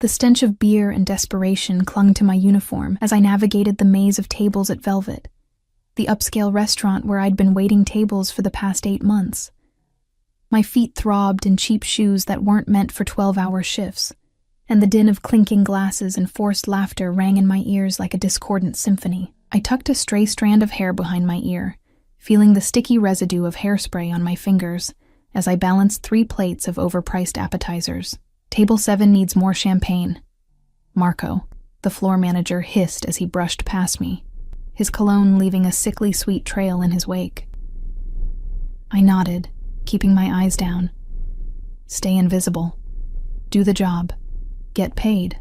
The stench of beer and desperation clung to my uniform as I navigated the maze of tables at Velvet, the upscale restaurant where I'd been waiting tables for the past 8 months. My feet throbbed in cheap shoes that weren't meant for 12-hour shifts, and the din of clinking glasses and forced laughter rang in my ears like a discordant symphony. I tucked a stray strand of hair behind my ear, feeling the sticky residue of hairspray on my fingers as I balanced 3 plates of overpriced appetizers. Table 7 needs more champagne. Marco, the floor manager, hissed as he brushed past me, his cologne leaving a sickly sweet trail in his wake. I nodded, keeping my eyes down. Stay invisible. Do the job. Get paid.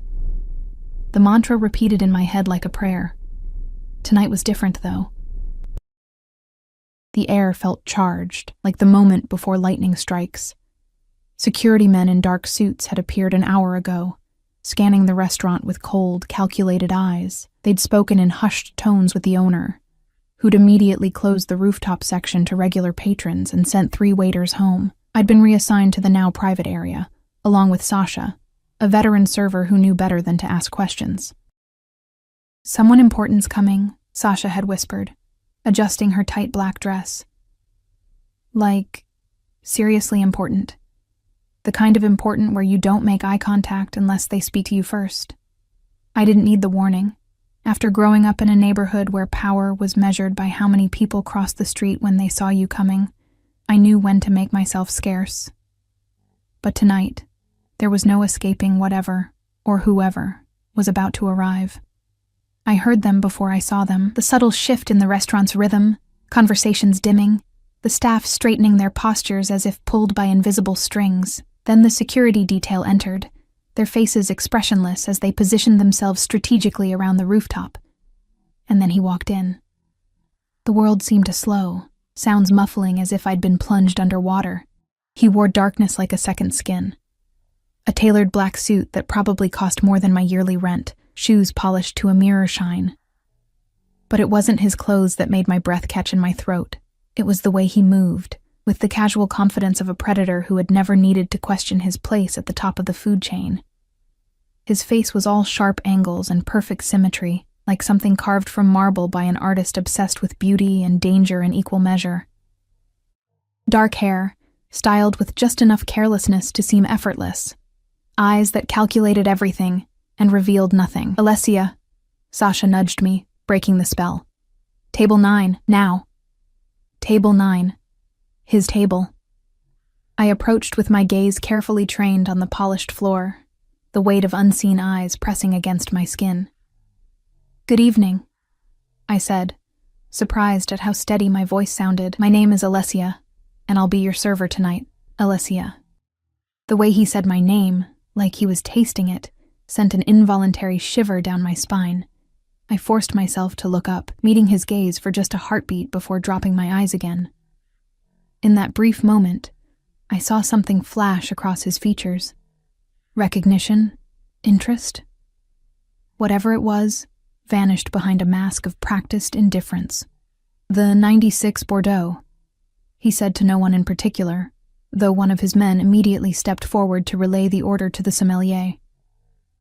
The mantra repeated in my head like a prayer. Tonight was different, though. The air felt charged, like the moment before lightning strikes. Security men in dark suits had appeared an hour ago, scanning the restaurant with cold, calculated eyes. They'd spoken in hushed tones with the owner, who'd immediately closed the rooftop section to regular patrons and sent 3 waiters home. I'd been reassigned to the now private area, along with Sasha, a veteran server who knew better than to ask questions. "Someone important's coming," Sasha had whispered, adjusting her tight black dress. Like, seriously important. The kind of important where you don't make eye contact unless they speak to you first. I didn't need the warning. After growing up in a neighborhood where power was measured by how many people crossed the street when they saw you coming, I knew when to make myself scarce. But tonight, there was no escaping whatever, or whoever, was about to arrive. I heard them before I saw them, the subtle shift in the restaurant's rhythm, conversations dimming, the staff straightening their postures as if pulled by invisible strings. Then the security detail entered, their faces expressionless as they positioned themselves strategically around the rooftop. And then he walked in. The world seemed to slow, sounds muffling as if I'd been plunged underwater. He wore darkness like a second skin. A tailored black suit that probably cost more than my yearly rent, shoes polished to a mirror shine. But it wasn't his clothes that made my breath catch in my throat. It was the way he moved, with the casual confidence of a predator who had never needed to question his place at the top of the food chain. His face was all sharp angles and perfect symmetry, like something carved from marble by an artist obsessed with beauty and danger in equal measure. Dark hair, styled with just enough carelessness to seem effortless. Eyes that calculated everything and revealed nothing. "Alessia," Sasha nudged me, breaking the spell. "Table 9, now." Table 9. His table. I approached with my gaze carefully trained on the polished floor, the weight of unseen eyes pressing against my skin. "Good evening," I said, surprised at how steady my voice sounded. "My name is Alessia, and I'll be your server tonight, Alessia." The way he said my name, like he was tasting it, sent an involuntary shiver down my spine. I forced myself to look up, meeting his gaze for just a heartbeat before dropping my eyes again. In that brief moment, I saw something flash across his features. Recognition? Interest? Whatever it was, vanished behind a mask of practiced indifference. "The 96 Bordeaux," he said to no one in particular, though one of his men immediately stepped forward to relay the order to the sommelier.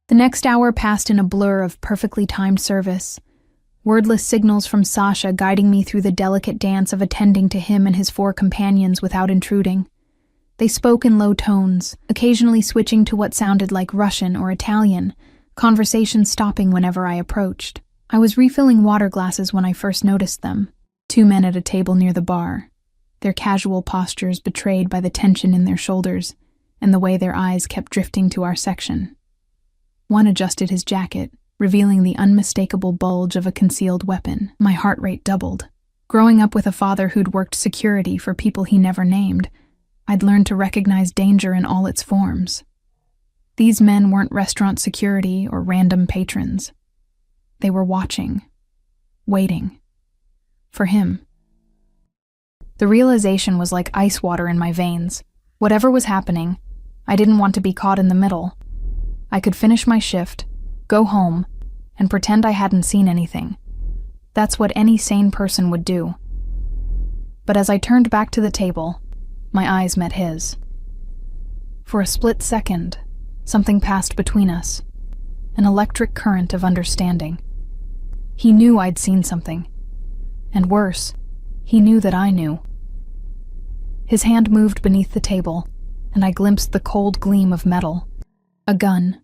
The next hour passed in a blur of perfectly timed service, wordless signals from Sasha guiding me through the delicate dance of attending to him and his 4 companions without intruding. They spoke in low tones, occasionally switching to what sounded like Russian or Italian, conversation stopping whenever I approached. I was refilling water glasses when I first noticed them, 2 men at a table near the bar, their casual postures betrayed by the tension in their shoulders and the way their eyes kept drifting to our section. One adjusted his jacket, revealing the unmistakable bulge of a concealed weapon. My heart rate doubled. Growing up with a father who'd worked security for people he never named, I'd learned to recognize danger in all its forms. These men weren't restaurant security or random patrons. They were watching, waiting, for him. The realization was like ice water in my veins. Whatever was happening, I didn't want to be caught in the middle. I could finish my shift, go home, and pretend I hadn't seen anything. That's what any sane person would do. But as I turned back to the table, my eyes met his. For a split second, something passed between us, an electric current of understanding. He knew I'd seen something. And worse, he knew that I knew. His hand moved beneath the table, and I glimpsed the cold gleam of metal. A gun.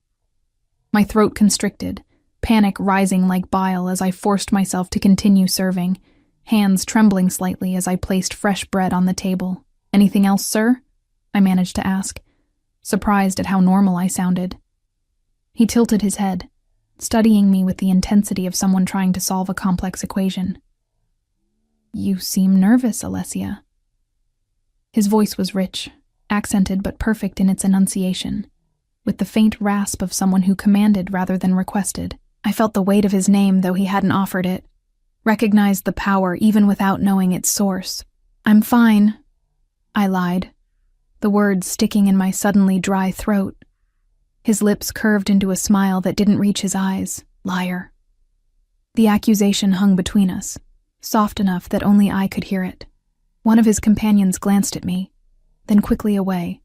My throat constricted, panic rising like bile as I forced myself to continue serving, hands trembling slightly as I placed fresh bread on the table. "Anything else, sir?" I managed to ask, surprised at how normal I sounded. He tilted his head, studying me with the intensity of someone trying to solve a complex equation. "You seem nervous, Alessia." His voice was rich, accented but perfect in its enunciation, with the faint rasp of someone who commanded rather than requested. I felt the weight of his name, though he hadn't offered it, recognized the power even without knowing its source. "I'm fine," I lied, the words sticking in my suddenly dry throat. His lips curved into a smile that didn't reach his eyes. Liar. The accusation hung between us, soft enough that only I could hear it. One of his companions glanced at me, then quickly away,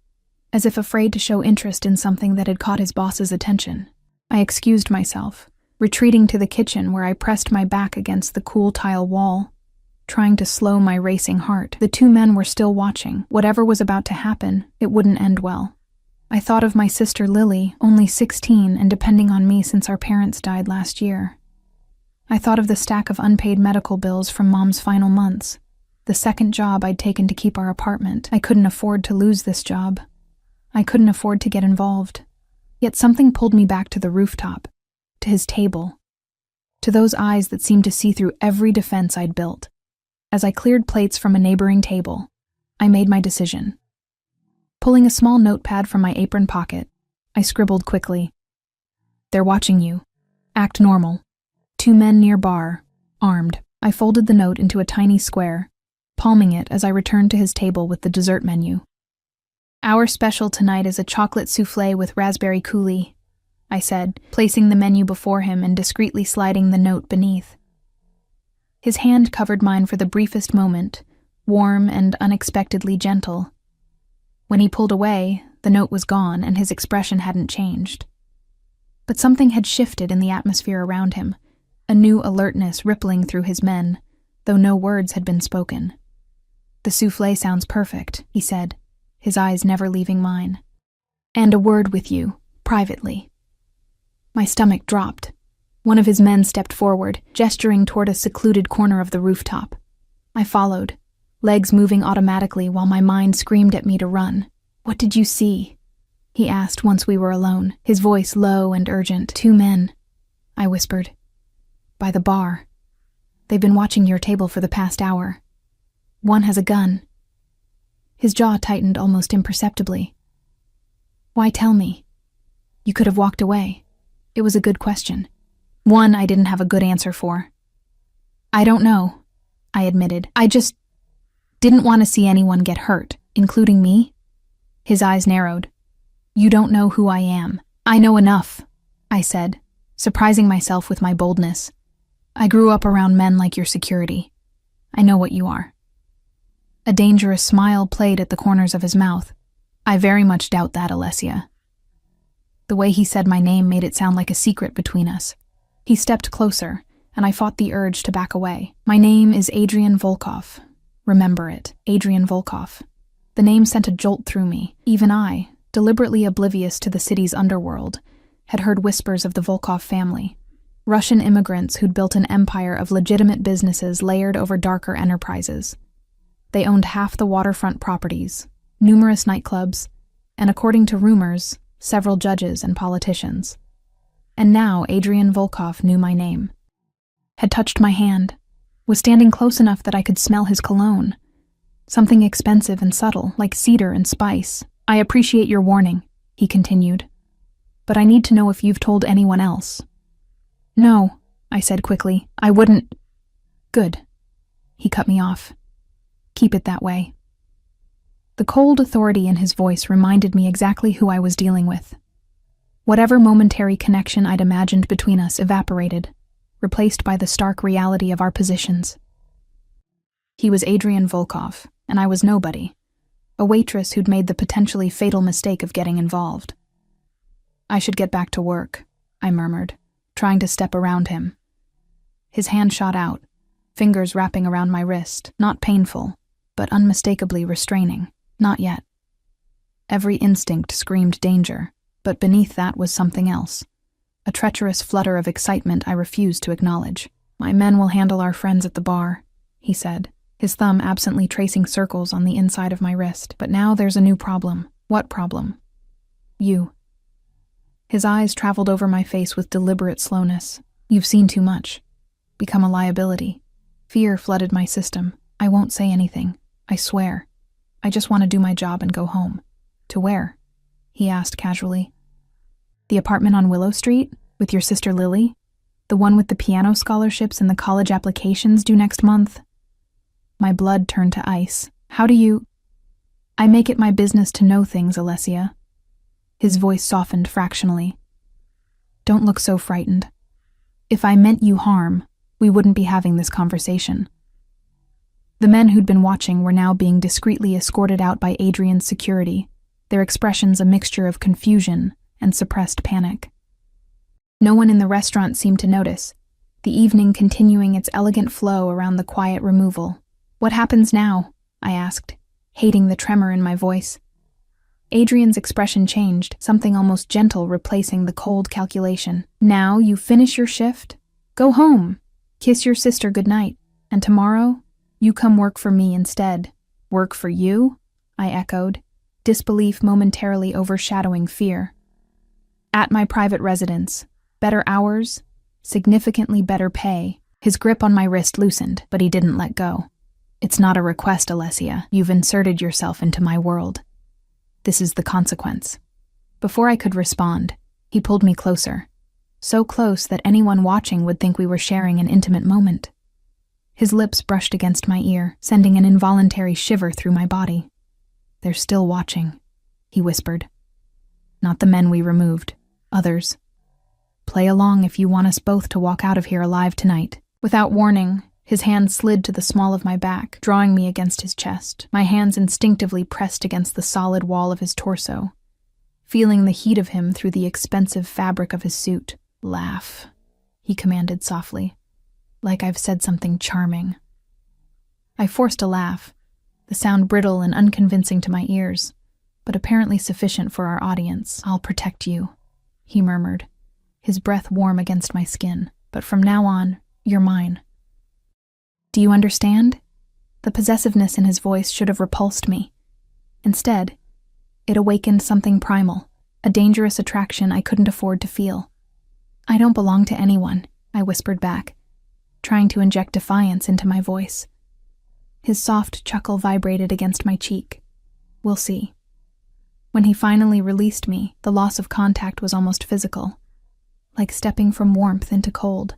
as if afraid to show interest in something that had caught his boss's attention. I excused myself, retreating to the kitchen where I pressed my back against the cool tile wall, trying to slow my racing heart. The two men were still watching. Whatever was about to happen, it wouldn't end well. I thought of my sister Lily, only 16 and depending on me since our parents died last year. I thought of the stack of unpaid medical bills from Mom's final months, the second job I'd taken to keep our apartment. I couldn't afford to lose this job. I couldn't afford to get involved. Yet something pulled me back to the rooftop, to his table, to those eyes that seemed to see through every defense I'd built. As I cleared plates from a neighboring table, I made my decision. Pulling a small notepad from my apron pocket, I scribbled quickly. "They're watching you. Act normal. 2 men near bar, armed." I folded the note into a tiny square, palming it as I returned to his table with the dessert menu. "Our special tonight is a chocolate soufflé with raspberry coulis," I said, placing the menu before him and discreetly sliding the note beneath. His hand covered mine for the briefest moment, warm and unexpectedly gentle. When he pulled away, the note was gone and his expression hadn't changed. But something had shifted in the atmosphere around him, a new alertness rippling through his men, though no words had been spoken. "The soufflé sounds perfect," he said, his eyes never leaving mine. "And a word with you, privately." My stomach dropped. One of his men stepped forward, gesturing toward a secluded corner of the rooftop. I followed, legs moving automatically while my mind screamed at me to run. "What did you see?" he asked once we were alone, his voice low and urgent. "2 men," I whispered. "By the bar. They've been watching your table for the past hour. One has a gun." His jaw tightened almost imperceptibly. "Why tell me? You could have walked away." It was a good question. One I didn't have a good answer for. "I don't know," I admitted. "I just didn't want to see anyone get hurt, including me." His eyes narrowed. "You don't know who I am." "I know enough," I said, surprising myself with my boldness. "I grew up around men like your security. I know what you are." A dangerous smile played at the corners of his mouth. "I very much doubt that, Alessia." The way he said my name made it sound like a secret between us. He stepped closer, and I fought the urge to back away. "My name is Adrian Volkov. Remember it, Adrian Volkov." The name sent a jolt through me. Even I, deliberately oblivious to the city's underworld, had heard whispers of the Volkov family, Russian immigrants who'd built an empire of legitimate businesses layered over darker enterprises. They owned half the waterfront properties, numerous nightclubs, and according to rumors, several judges and politicians. And now Adrian Volkov knew my name, had touched my hand, was standing close enough that I could smell his cologne, something expensive and subtle, like cedar and spice. "I appreciate your warning," he continued, "but I need to know if you've told anyone else." "No," I said quickly. "I wouldn't." "Good." He cut me off. "Keep it that way." The cold authority in his voice reminded me exactly who I was dealing with. Whatever momentary connection I'd imagined between us evaporated, replaced by the stark reality of our positions. He was Adrian Volkov, and I was nobody, a waitress who'd made the potentially fatal mistake of getting involved. "I should get back to work," I murmured, trying to step around him. His hand shot out, fingers wrapping around my wrist, not painful, but unmistakably restraining. Not yet. Every instinct screamed danger, but beneath that was something else. A treacherous flutter of excitement I refused to acknowledge. "My men will handle our friends at the bar," he said, his thumb absently tracing circles on the inside of my wrist. "But now there's a new problem." "What problem?" "You." His eyes traveled over my face with deliberate slowness. "You've seen too much. Become a liability." Fear flooded my system. "I won't say anything. I swear. I just want to do my job and go home." "To where?" he asked casually. "The apartment on Willow Street, with your sister Lily? The one with the piano scholarships and the college applications due next month?" My blood turned to ice. "How do you—" "I make it my business to know things, Alessia." His voice softened fractionally. "Don't look so frightened. If I meant you harm, we wouldn't be having this conversation." The men who'd been watching were now being discreetly escorted out by Adrian's security, their expressions a mixture of confusion and suppressed panic. No one in the restaurant seemed to notice, the evening continuing its elegant flow around the quiet removal. "What happens now?" I asked, hating the tremor in my voice. Adrian's expression changed, something almost gentle replacing the cold calculation. "Now you finish your shift, go home, kiss your sister goodnight, and tomorrow you come work for me instead." "Work for you?" I echoed, disbelief momentarily overshadowing fear. "At my private residence. Better hours, significantly better pay." His grip on my wrist loosened, but he didn't let go. "It's not a request, Alessia. You've inserted yourself into my world. This is the consequence." Before I could respond, he pulled me closer, so close that anyone watching would think we were sharing an intimate moment. His lips brushed against my ear, sending an involuntary shiver through my body. "They're still watching," he whispered. "Not the men we removed. Others. Play along if you want us both to walk out of here alive tonight." Without warning, his hand slid to the small of my back, drawing me against his chest. My hands instinctively pressed against the solid wall of his torso, feeling the heat of him through the expensive fabric of his suit. "Laugh," he commanded softly, "like I've said something charming." I forced a laugh, the sound brittle and unconvincing to my ears, but apparently sufficient for our audience. "I'll protect you," he murmured, his breath warm against my skin. "But from now on, you're mine. Do you understand?" The possessiveness in his voice should have repulsed me. Instead, it awakened something primal, a dangerous attraction I couldn't afford to feel. "I don't belong to anyone," I whispered back, trying to inject defiance into my voice. His soft chuckle vibrated against my cheek. "We'll see." When he finally released me, the loss of contact was almost physical, like stepping from warmth into cold.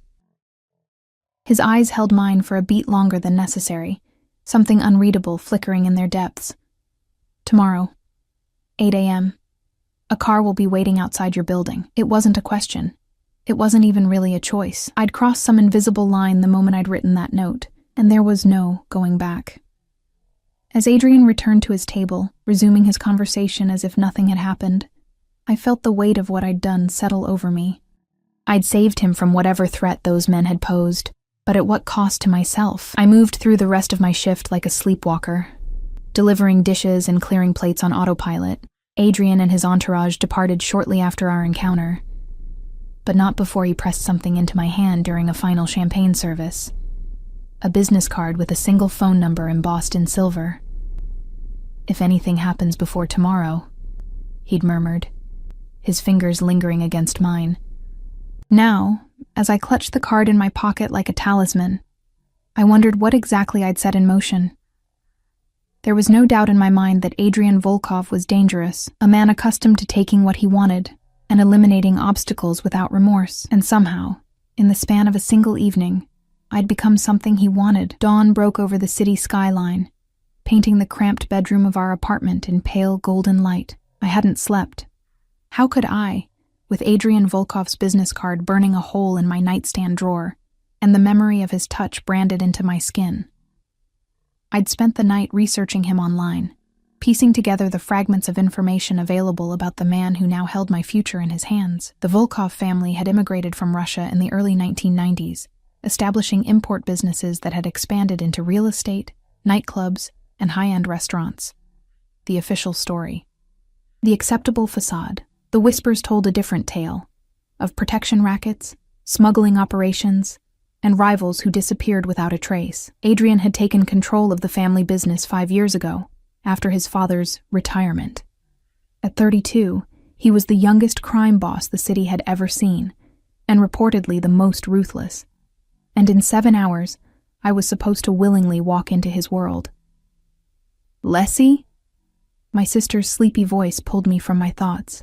His eyes held mine for a beat longer than necessary, something unreadable flickering in their depths. "Tomorrow, 8 a.m. A car will be waiting outside your building." It wasn't a question. It wasn't even really a choice. I'd crossed some invisible line the moment I'd written that note, and there was no going back. As Adrian returned to his table, resuming his conversation as if nothing had happened, I felt the weight of what I'd done settle over me. I'd saved him from whatever threat those men had posed, but at what cost to myself? I moved through the rest of my shift like a sleepwalker, delivering dishes and clearing plates on autopilot. Adrian and his entourage departed shortly after our encounter, but not before he pressed something into my hand during a final champagne service. A business card with a single phone number embossed in silver. "If anything happens before tomorrow," he'd murmured, his fingers lingering against mine. Now, as I clutched the card in my pocket like a talisman, I wondered what exactly I'd set in motion. There was no doubt in my mind that Adrian Volkov was dangerous, a man accustomed to taking what he wanted and eliminating obstacles without remorse. And somehow, in the span of a single evening, I'd become something he wanted. Dawn broke over the city skyline, painting the cramped bedroom of our apartment in pale golden light. I hadn't slept. How could I, with Adrian Volkov's business card burning a hole in my nightstand drawer, and the memory of his touch branded into my skin? I'd spent the night researching him online, piecing together the fragments of information available about the man who now held my future in his hands. The Volkov family had immigrated from Russia in the early 1990s, establishing import businesses that had expanded into real estate, nightclubs, and high-end restaurants. The official story. The acceptable facade. The whispers told a different tale, of protection rackets, smuggling operations, and rivals who disappeared without a trace. Adrian had taken control of the family business 5 years ago, after his father's retirement. At 32, he was the youngest crime boss the city had ever seen, and reportedly the most ruthless. And in 7 hours, I was supposed to willingly walk into his world. Lessie? My sister's sleepy voice pulled me from my thoughts.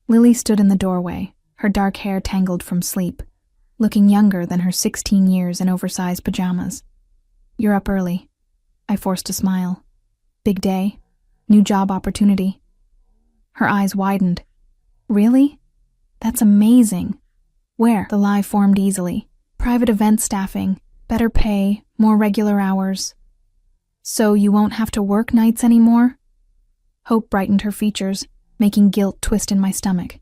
Lily stood in the doorway, her dark hair tangled from sleep, looking younger than her 16 years in oversized pajamas. "You're up early." I forced a smile. "Big day? New job opportunity?" Her eyes widened. "Really? That's amazing." "Where?" The lie formed easily. "Private event staffing, better pay, more regular hours." "So you won't have to work nights anymore?" Hope brightened her features, making guilt twist in my stomach.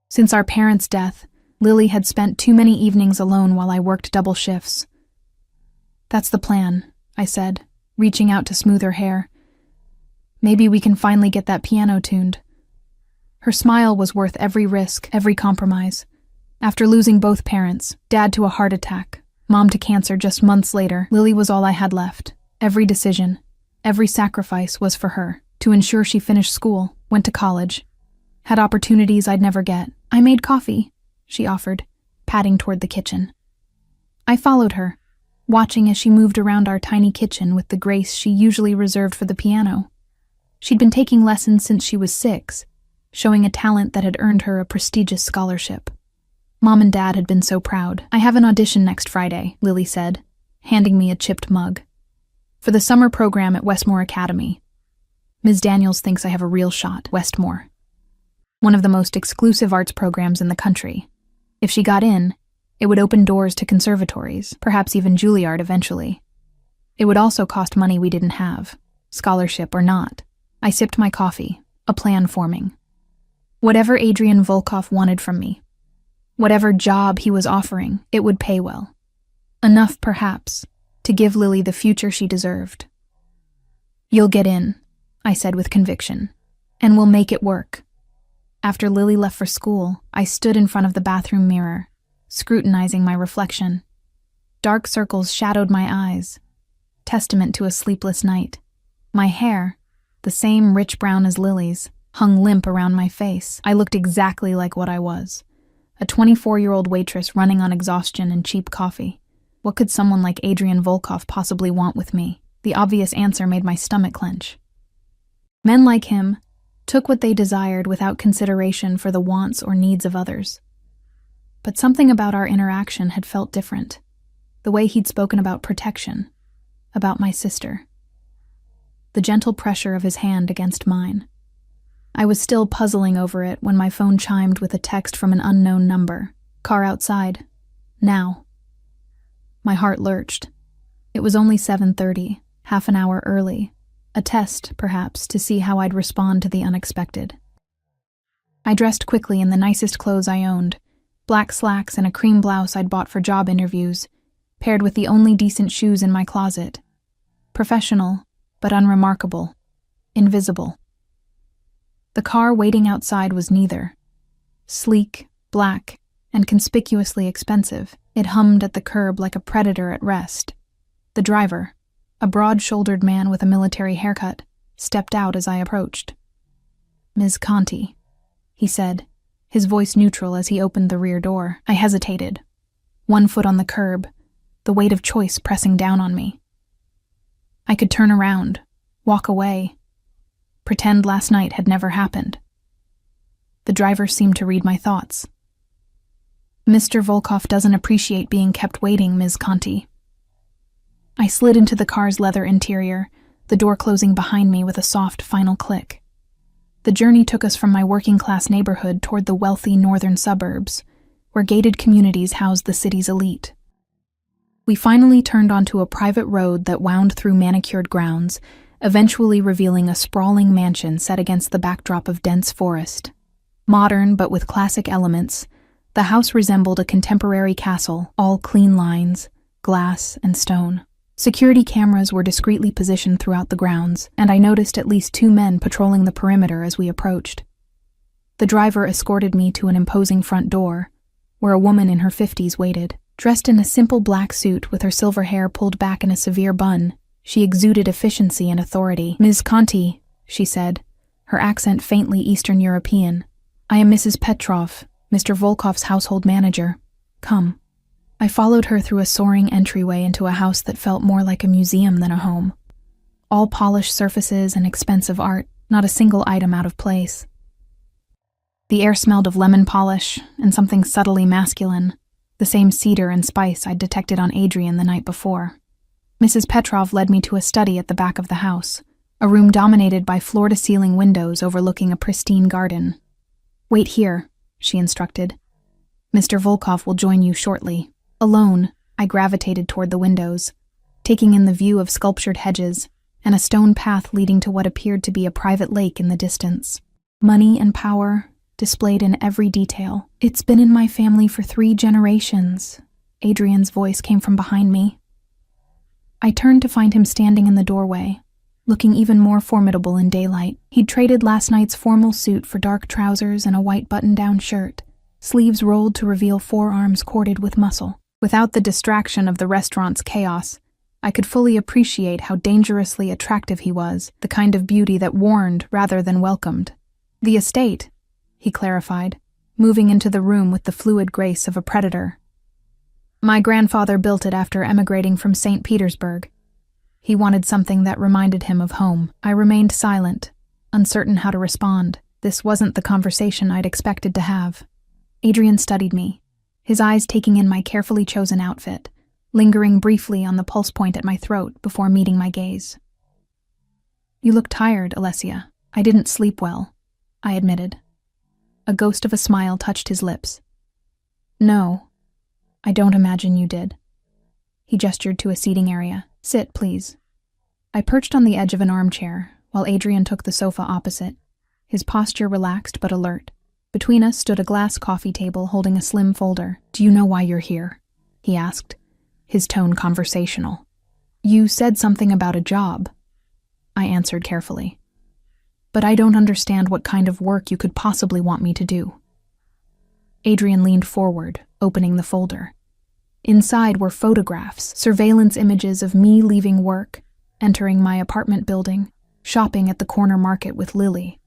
Since our parents' death, Lily had spent too many evenings alone while I worked double shifts. "That's the plan," I said, reaching out to smooth her hair. "Maybe we can finally get that piano tuned." Her smile was worth every risk, every compromise. After losing both parents, Dad to a heart attack, Mom to cancer just months later, Lily was all I had left. Every decision, every sacrifice was for her, to ensure she finished school, went to college, had opportunities I'd never get. "I made coffee," she offered, padding toward the kitchen. I followed her, watching as she moved around our tiny kitchen with the grace she usually reserved for the piano. She'd been taking lessons since she was 6, showing a talent that had earned her a prestigious scholarship. Mom and Dad had been so proud. "I have an audition next Friday," Lily said, handing me a chipped mug. "For the summer program at Westmore Academy. Ms. Daniels thinks I have a real shot." Westmore. One of the most exclusive arts programs in the country. If she got in, it would open doors to conservatories, perhaps even Juilliard eventually. It would also cost money we didn't have, scholarship or not. I sipped my coffee, a plan forming. Whatever Adrian Volkov wanted from me, whatever job he was offering, it would pay well. Enough, perhaps, to give Lily the future she deserved. "You'll get in," I said with conviction, "and we'll make it work." After Lily left for school, I stood in front of the bathroom mirror, scrutinizing my reflection. Dark circles shadowed my eyes, testament to a sleepless night. My hair, the same rich brown as Lily's, hung limp around my face. I looked exactly like what I was, a 24-year-old waitress running on exhaustion and cheap coffee. What could someone like Adrian Volkov possibly want with me? The obvious answer made my stomach clench. Men like him took what they desired without consideration for the wants or needs of others. But something about our interaction had felt different. The way he'd spoken about protection, about my sister. The gentle pressure of his hand against mine. I was still puzzling over it when my phone chimed with a text from an unknown number. "Car outside. Now." My heart lurched. It was only 7:30, half an hour early. A test, perhaps, to see how I'd respond to the unexpected. I dressed quickly in the nicest clothes I owned, black slacks and a cream blouse I'd bought for job interviews, paired with the only decent shoes in my closet. Professional, but unremarkable. Invisible. The car waiting outside was neither. Sleek, black, and conspicuously expensive, it hummed at the curb like a predator at rest. The driver, a broad-shouldered man with a military haircut, stepped out as I approached. "Ms. Conti," he said, his voice neutral as he opened the rear door. I hesitated, one foot on the curb, the weight of choice pressing down on me. I could turn around, walk away, pretend last night had never happened. The driver seemed to read my thoughts. "Mr. Volkov doesn't appreciate being kept waiting, Ms. Conti." I slid into the car's leather interior, the door closing behind me with a soft final click. The journey took us from my working-class neighborhood toward the wealthy northern suburbs, where gated communities housed the city's elite. We finally turned onto a private road that wound through manicured grounds, eventually revealing a sprawling mansion set against the backdrop of dense forest. Modern but with classic elements, the house resembled a contemporary castle, all clean lines, glass, and stone. Security cameras were discreetly positioned throughout the grounds, and I noticed at least 2 men patrolling the perimeter as we approached. The driver escorted me to an imposing front door, where a woman in her 50s waited. Dressed in a simple black suit with her silver hair pulled back in a severe bun, she exuded efficiency and authority. "Ms. Conti," she said, her accent faintly Eastern European. "I am Mrs. Petrov, Mr. Volkov's household manager. Come." I followed her through a soaring entryway into a house that felt more like a museum than a home. All polished surfaces and expensive art, not a single item out of place. The air smelled of lemon polish and something subtly masculine, the same cedar and spice I'd detected on Adrian the night before. Mrs. Petrov led me to a study at the back of the house, a room dominated by floor-to-ceiling windows overlooking a pristine garden. "Wait here," she instructed. "Mr. Volkov will join you shortly." Alone, I gravitated toward the windows, taking in the view of sculptured hedges and a stone path leading to what appeared to be a private lake in the distance. Money and power displayed in every detail. "It's been in my family for 3 generations," Adrian's voice came from behind me. I turned to find him standing in the doorway, looking even more formidable in daylight. He'd traded last night's formal suit for dark trousers and a white button-down shirt, sleeves rolled to reveal forearms corded with muscle. Without the distraction of the restaurant's chaos, I could fully appreciate how dangerously attractive he was, the kind of beauty that warned rather than welcomed. "The estate," he clarified, moving into the room with the fluid grace of a predator. "My grandfather built it after emigrating from St. Petersburg. He wanted something that reminded him of home." I remained silent, uncertain how to respond. This wasn't the conversation I'd expected to have. Adrian studied me, his eyes taking in my carefully chosen outfit, lingering briefly on the pulse point at my throat before meeting my gaze. "You look tired, Alessia. I didn't sleep well," I admitted. A ghost of a smile touched his lips. "No, I don't imagine you did." He gestured to a seating area. "Sit, please." I perched on the edge of an armchair, while Adrian took the sofa opposite, his posture relaxed but alert. Between us stood a glass coffee table holding a slim folder. "Do you know why you're here?" he asked, his tone conversational. "You said something about a job," I answered carefully. "But I don't understand what kind of work you could possibly want me to do." Adrian leaned forward, opening the folder. Inside were photographs, surveillance images of me leaving work, entering my apartment building, shopping at the corner market with Lily.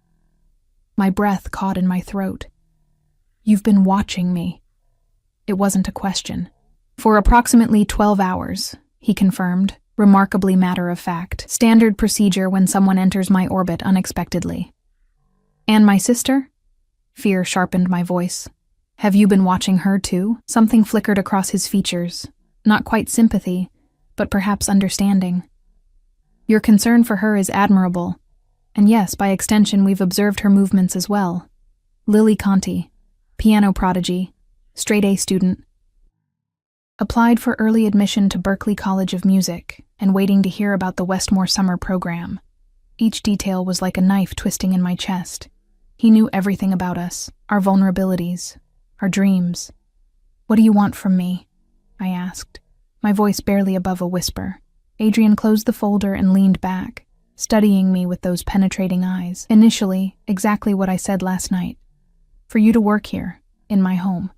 My breath caught in my throat. "You've been watching me." It wasn't a question. "For approximately 12 hours, he confirmed, remarkably matter-of-fact. Standard procedure when someone enters my orbit unexpectedly. "And my sister?" Fear sharpened my voice. "Have you been watching her too?" Something flickered across his features. Not quite sympathy, but perhaps understanding. "Your concern for her is admirable. And yes, by extension, we've observed her movements as well. Lily Conti, piano prodigy, straight-A student. Applied for early admission to Berklee College of Music and waiting to hear about the Westmore summer program. Each detail was like a knife twisting in my chest. He knew everything about us, our vulnerabilities, our dreams. "What do you want from me?" I asked, my voice barely above a whisper. Adrian closed the folder and leaned back, studying me with those penetrating eyes. "Initially, exactly what I said last night. For you to work here, in my home.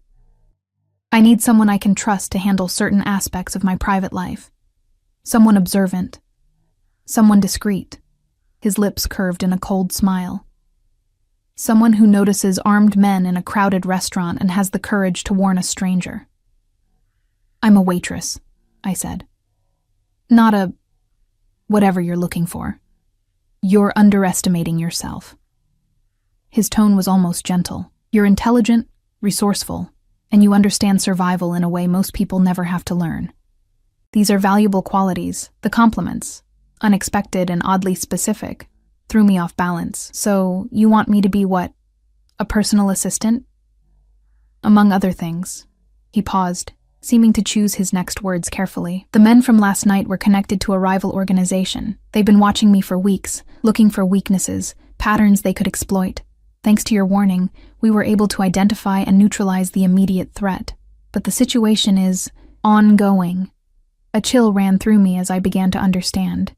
I need someone I can trust to handle certain aspects of my private life. Someone observant. Someone discreet." His lips curved in a cold smile. "Someone who notices armed men in a crowded restaurant and has the courage to warn a stranger." "I'm a waitress," I said. "Not a... whatever you're looking for. You're underestimating yourself." His tone was almost gentle. "You're intelligent, resourceful, and you understand survival in a way most people never have to learn. These are valuable qualities. The compliments, unexpected and oddly specific, threw me off balance. So, you want me to be what? A personal assistant?" "Among other things." He paused, seeming to choose his next words carefully. "The men from last night were connected to a rival organization. They've been watching me for weeks, looking for weaknesses, patterns they could exploit. Thanks to your warning, we were able to identify and neutralize the immediate threat. But the situation is ongoing." A chill ran through me as I began to understand.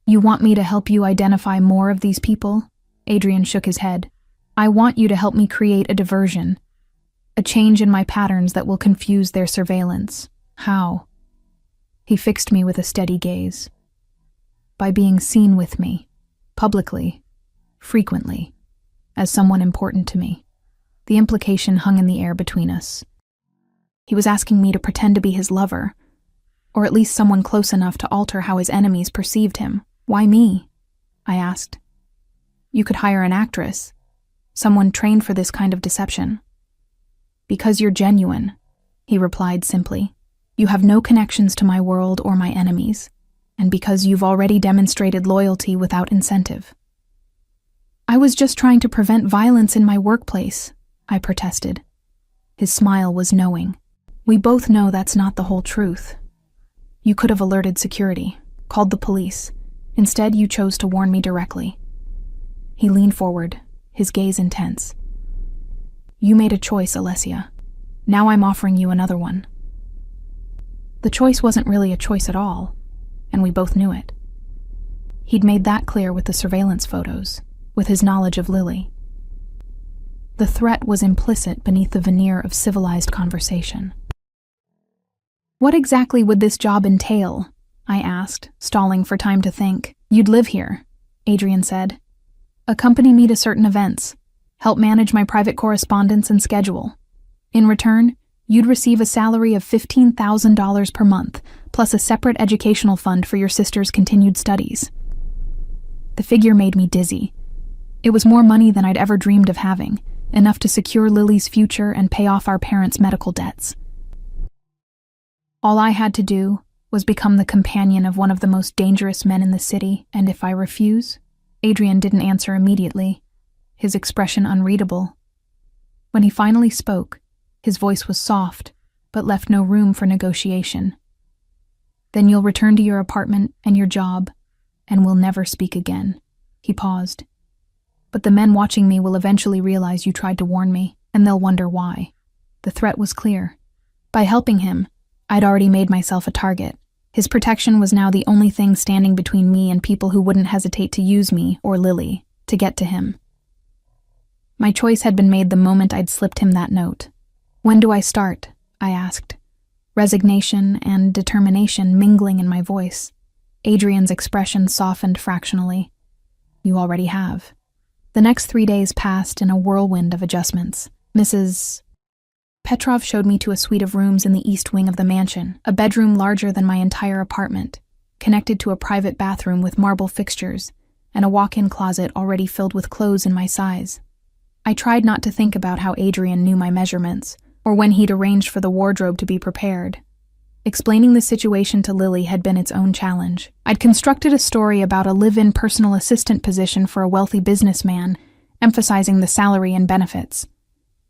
"You want me to help you identify more of these people?" Adrian shook his head. "I want you to help me create a diversion. A change in my patterns that will confuse their surveillance." "How?" He fixed me with a steady gaze. "By being seen with me, publicly, frequently, as someone important to me." The implication hung in the air between us. He was asking me to pretend to be his lover, or at least someone close enough to alter how his enemies perceived him. "Why me?" I asked. "You could hire an actress, someone trained for this kind of deception." "Because you're genuine," he replied simply. "You have no connections to my world or my enemies, and because you've already demonstrated loyalty without incentive." "I was just trying to prevent violence in my workplace," I protested. His smile was knowing. "We both know that's not the whole truth. You could have alerted security, called the police. Instead, you chose to warn me directly." He leaned forward, his gaze intense. "You made a choice, Alessia. Now I'm offering you another one." The choice wasn't really a choice at all, and we both knew it. He'd made that clear with the surveillance photos, with his knowledge of Lily. The threat was implicit beneath the veneer of civilized conversation. "What exactly would this job entail?" I asked, stalling for time to think. "You'd live here," Adrian said. "Accompany me to certain events. Help manage my private correspondence and schedule. In return, you'd receive a salary of $15,000 per month, plus a separate educational fund for your sister's continued studies." The figure made me dizzy. It was more money than I'd ever dreamed of having, enough to secure Lily's future and pay off our parents' medical debts. All I had to do was become the companion of one of the most dangerous men in the city, and if I refuse? Adrian didn't answer immediately, his expression unreadable. When he finally spoke, his voice was soft, but left no room for negotiation. "Then you'll return to your apartment and your job, and we'll never speak again." He paused. "But the men watching me will eventually realize you tried to warn me, and they'll wonder why." The threat was clear. By helping him, I'd already made myself a target. His protection was now the only thing standing between me and people who wouldn't hesitate to use me, or Lily, to get to him. My choice had been made the moment I'd slipped him that note. "When do I start?" I asked, resignation and determination mingling in my voice. Adrian's expression softened fractionally. "You already have." The next 3 days passed in a whirlwind of adjustments. Mrs. Petrov showed me to a suite of rooms in the east wing of the mansion, a bedroom larger than my entire apartment, connected to a private bathroom with marble fixtures, and a walk-in closet already filled with clothes in my size. I tried not to think about how Adrian knew my measurements, or when he'd arranged for the wardrobe to be prepared. Explaining the situation to Lily had been its own challenge. I'd constructed a story about a live-in personal assistant position for a wealthy businessman, emphasizing the salary and benefits.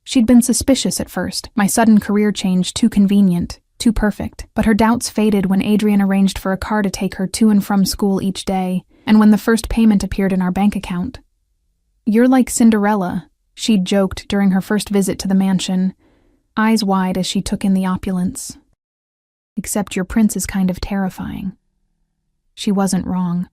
She'd been suspicious at first, my sudden career change too convenient, too perfect, but her doubts faded when Adrian arranged for a car to take her to and from school each day, and when the first payment appeared in our bank account. "You're like Cinderella," she'd joked during her first visit to the mansion, eyes wide as she took in the opulence. "Except your prince is kind of terrifying." She wasn't wrong.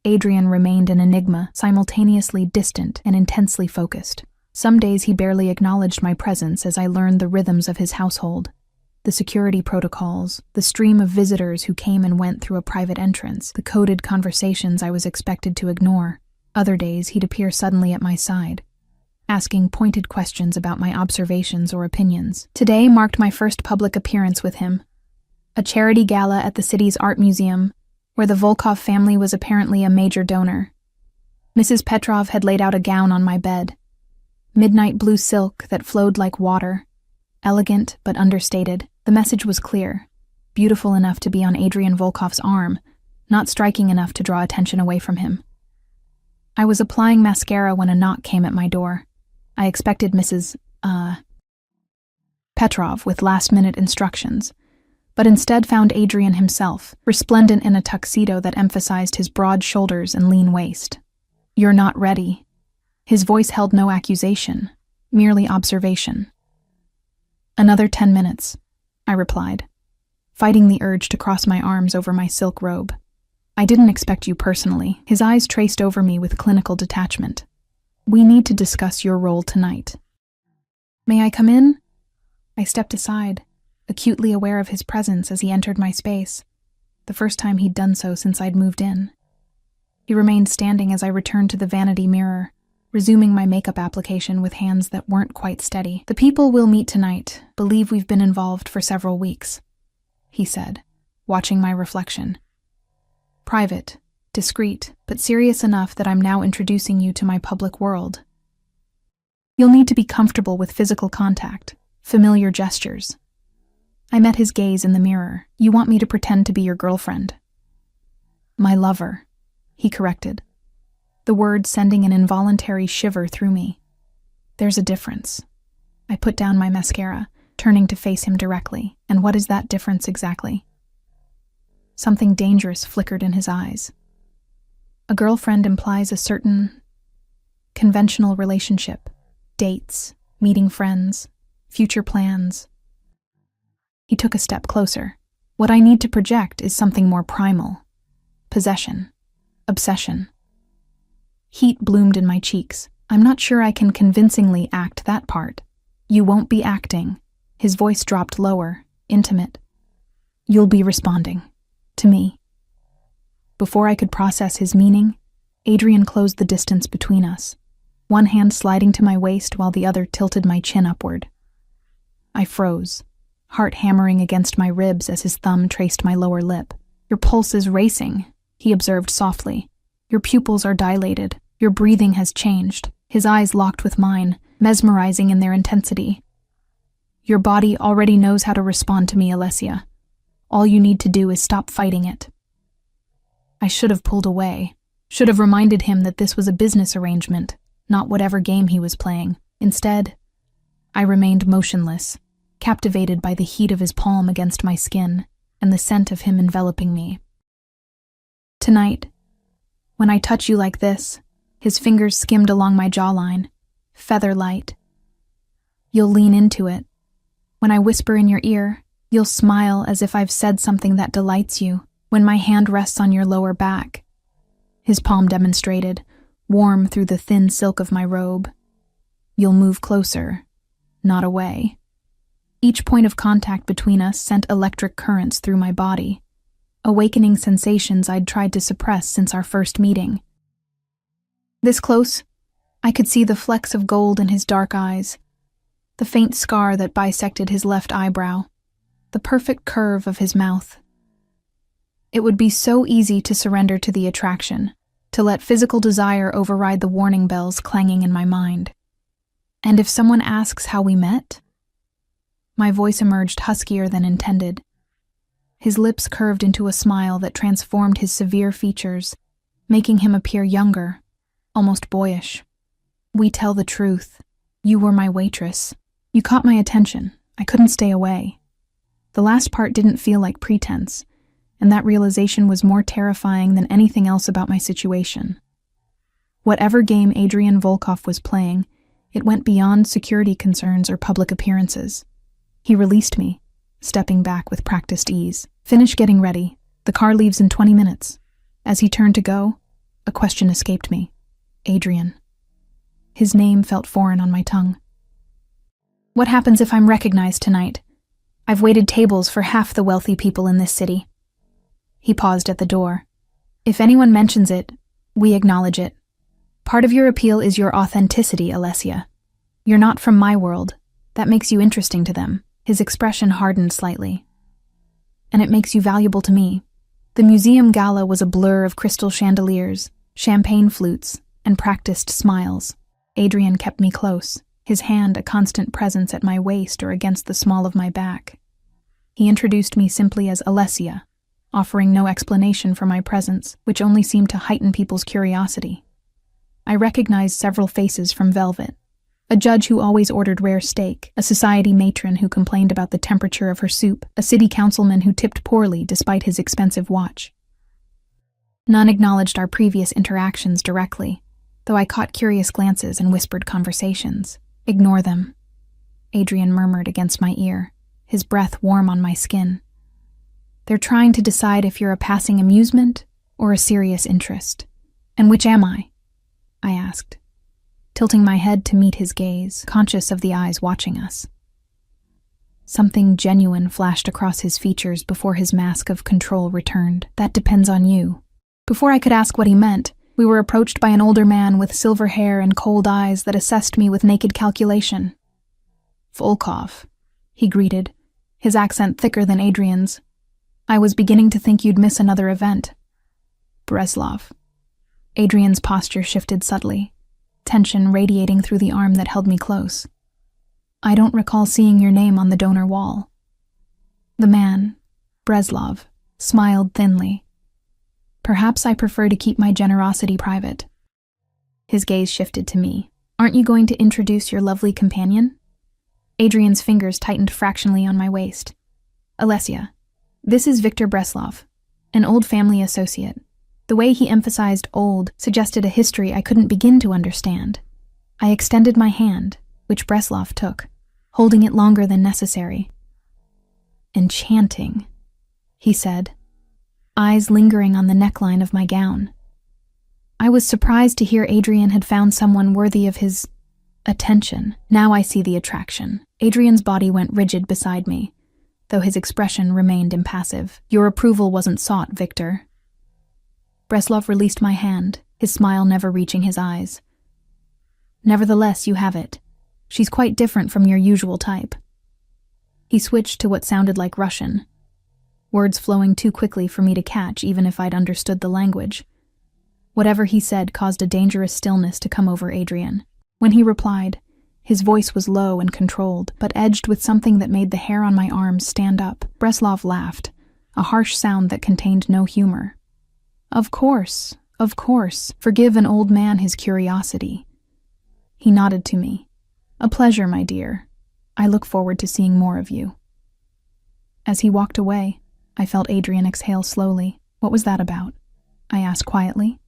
Adrian remained an enigma, simultaneously distant and intensely focused. Some days he barely acknowledged my presence as I learned the rhythms of his household, the security protocols, the stream of visitors who came and went through a private entrance, the coded conversations I was expected to ignore. Other days he'd appear suddenly at my side, asking pointed questions about my observations or opinions. Today marked my first public appearance with him. A charity gala at the city's art museum, where the Volkov family was apparently a major donor. Mrs. Petrov had laid out a gown on my bed. Midnight blue silk that flowed like water. Elegant but understated, the message was clear. Beautiful enough to be on Adrian Volkov's arm, not striking enough to draw attention away from him. I was applying mascara when a knock came at my door. I expected Mrs. Petrov with last-minute instructions, but instead found Adrian himself, resplendent in a tuxedo that emphasized his broad shoulders and lean waist. "You're not ready." His voice held no accusation, merely observation. "Another 10 minutes," I replied, fighting the urge to cross my arms over my silk robe. "I didn't expect you personally." His eyes traced over me with clinical detachment. "We need to discuss your role tonight." "May I come in?" I stepped aside, acutely aware of his presence as he entered my space, the first time he'd done so since I'd moved in. He remained standing as I returned to the vanity mirror, resuming my makeup application with hands that weren't quite steady. "The people we'll meet tonight believe we've been involved for several weeks," he said, watching my reflection. "Private, discreet, but serious enough that I'm now introducing you to my public world. You'll need to be comfortable with physical contact, familiar gestures." I met his gaze in the mirror. "You want me to pretend to be your girlfriend?" "My lover," he corrected, the word sending an involuntary shiver through me. "There's a difference." I put down my mascara, turning to face him directly. "And what is that difference exactly?" Something dangerous flickered in his eyes. "A girlfriend implies a certain conventional relationship, dates, meeting friends, future plans." He took a step closer. "What I need to project is something more primal. Possession. Obsession." Heat bloomed in my cheeks. "I'm not sure I can convincingly act that part." "You won't be acting." His voice dropped lower, intimate. "You'll be responding. To me." Before I could process his meaning, Adrian closed the distance between us, one hand sliding to my waist while the other tilted my chin upward. I froze, heart hammering against my ribs as his thumb traced my lower lip. "Your pulse is racing," he observed softly. "Your pupils are dilated. Your breathing has changed." His eyes locked with mine, mesmerizing in their intensity. "Your body already knows how to respond to me, Alessia. All you need to do is stop fighting it." I should have pulled away, should have reminded him that this was a business arrangement, not whatever game he was playing. Instead, I remained motionless, captivated by the heat of his palm against my skin and the scent of him enveloping me. "Tonight, when I touch you like this," his fingers skimmed along my jawline, feather light, "you'll lean into it. When I whisper in your ear, you'll smile as if I've said something that delights you. When my hand rests on your lower back," his palm demonstrated, warm through the thin silk of my robe, "you'll move closer, not away." Each point of contact between us sent electric currents through my body, awakening sensations I'd tried to suppress since our first meeting. This close, I could see the flecks of gold in his dark eyes, the faint scar that bisected his left eyebrow, the perfect curve of his mouth. It would be so easy to surrender to the attraction, to let physical desire override the warning bells clanging in my mind. "And if someone asks how we met?" My voice emerged huskier than intended. His lips curved into a smile that transformed his severe features, making him appear younger, almost boyish. "We tell the truth. You were my waitress. You caught my attention. I couldn't stay away." The last part didn't feel like pretense, and that realization was more terrifying than anything else about my situation. Whatever game Adrian Volkov was playing, it went beyond security concerns or public appearances. He released me, stepping back with practiced ease. "Finish getting ready. The car leaves in 20 minutes. As he turned to go, a question escaped me. Adrian. His name felt foreign on my tongue. "What happens if I'm recognized tonight? I've waited tables for half the wealthy people in this city." He paused at the door. "If anyone mentions it, we acknowledge it. Part of your appeal is your authenticity, Alessia. You're not from my world. That makes you interesting to them." His expression hardened slightly. "And it makes you valuable to me." The museum gala was a blur of crystal chandeliers, champagne flutes, and practiced smiles. Adrian kept me close, his hand a constant presence at my waist or against the small of my back. He introduced me simply as Alessia, offering no explanation for my presence, which only seemed to heighten people's curiosity. I recognized several faces from Velvet, A judge who always ordered rare steak, a society matron who complained about the temperature of her soup, a city councilman who tipped poorly despite his expensive watch. None acknowledged our previous interactions directly, though I caught curious glances and whispered conversations. "Ignore them," Adrian murmured against my ear, his breath warm on my skin. "They're trying to decide if you're a passing amusement or a serious interest. And which am I?" I asked, tilting my head to meet his gaze, conscious of the eyes watching us. Something genuine flashed across his features before his mask of control returned. "That depends on you." Before I could ask what he meant, we were approached by an older man with silver hair and cold eyes that assessed me with naked calculation. "Volkov," he greeted, his accent thicker than Adrian's. "I was beginning to think you'd miss another event." "Breslov." Adrian's posture shifted subtly, tension radiating through the arm that held me close. "I don't recall seeing your name on the donor wall." The man, Breslov, smiled thinly. "Perhaps I prefer to keep my generosity private." His gaze shifted to me. "Aren't you going to introduce your lovely companion?" Adrian's fingers tightened fractionally on my waist. "Alessia, this is Viktor Breslov, an old family associate." The way he emphasized old suggested a history I couldn't begin to understand. I extended my hand, which Breslov took, holding it longer than necessary. "Enchanting," he said, eyes lingering on the neckline of my gown. I was surprised to hear Adrian had found someone worthy of his attention. Now I see the attraction. Adrian's body went rigid beside me, though his expression remained impassive. "Your approval wasn't sought, Victor." Breslov released my hand, his smile never reaching his eyes. "Nevertheless, you have it. She's quite different from your usual type." He switched to what sounded like Russian, words flowing too quickly for me to catch even if I'd understood the language. Whatever he said caused a dangerous stillness to come over Adrian. When he replied, his voice was low and controlled, but edged with something that made the hair on my arms stand up. Breslov laughed, a harsh sound that contained no humor. Of course. Forgive an old man his curiosity." He nodded to me. "A pleasure, my dear. I look forward to seeing more of you." As he walked away, I felt Adrian exhale slowly. "What was that about?" I asked quietly.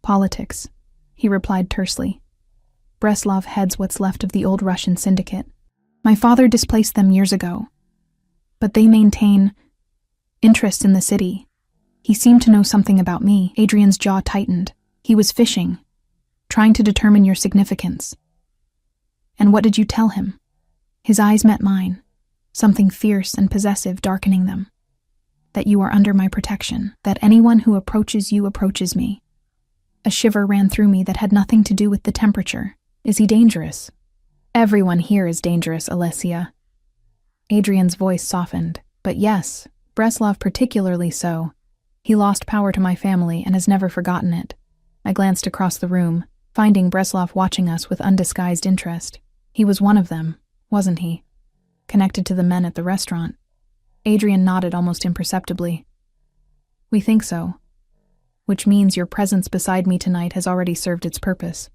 "Politics," he replied tersely. "Breslov heads what's left of the old Russian syndicate. My father displaced them years ago, but they maintain interest in the city. He seemed to know something about me." Adrian's jaw tightened. "He was fishing, trying to determine your significance." "And what did you tell him?" His eyes met mine, something fierce and possessive darkening them. "That you are under my protection, that anyone who approaches you approaches me." A shiver ran through me that had nothing to do with the temperature. "Is he dangerous?" "Everyone here is dangerous, Alessia." Adrian's voice softened. "But yes, Breslov particularly so. He lost power to my family and has never forgotten it." I glanced across the room, finding Breslov watching us with undisguised interest. "He was one of them, wasn't he? Connected to the men at the restaurant?" Adrian nodded almost imperceptibly. "We think so. Which means your presence beside me tonight has already served its purpose.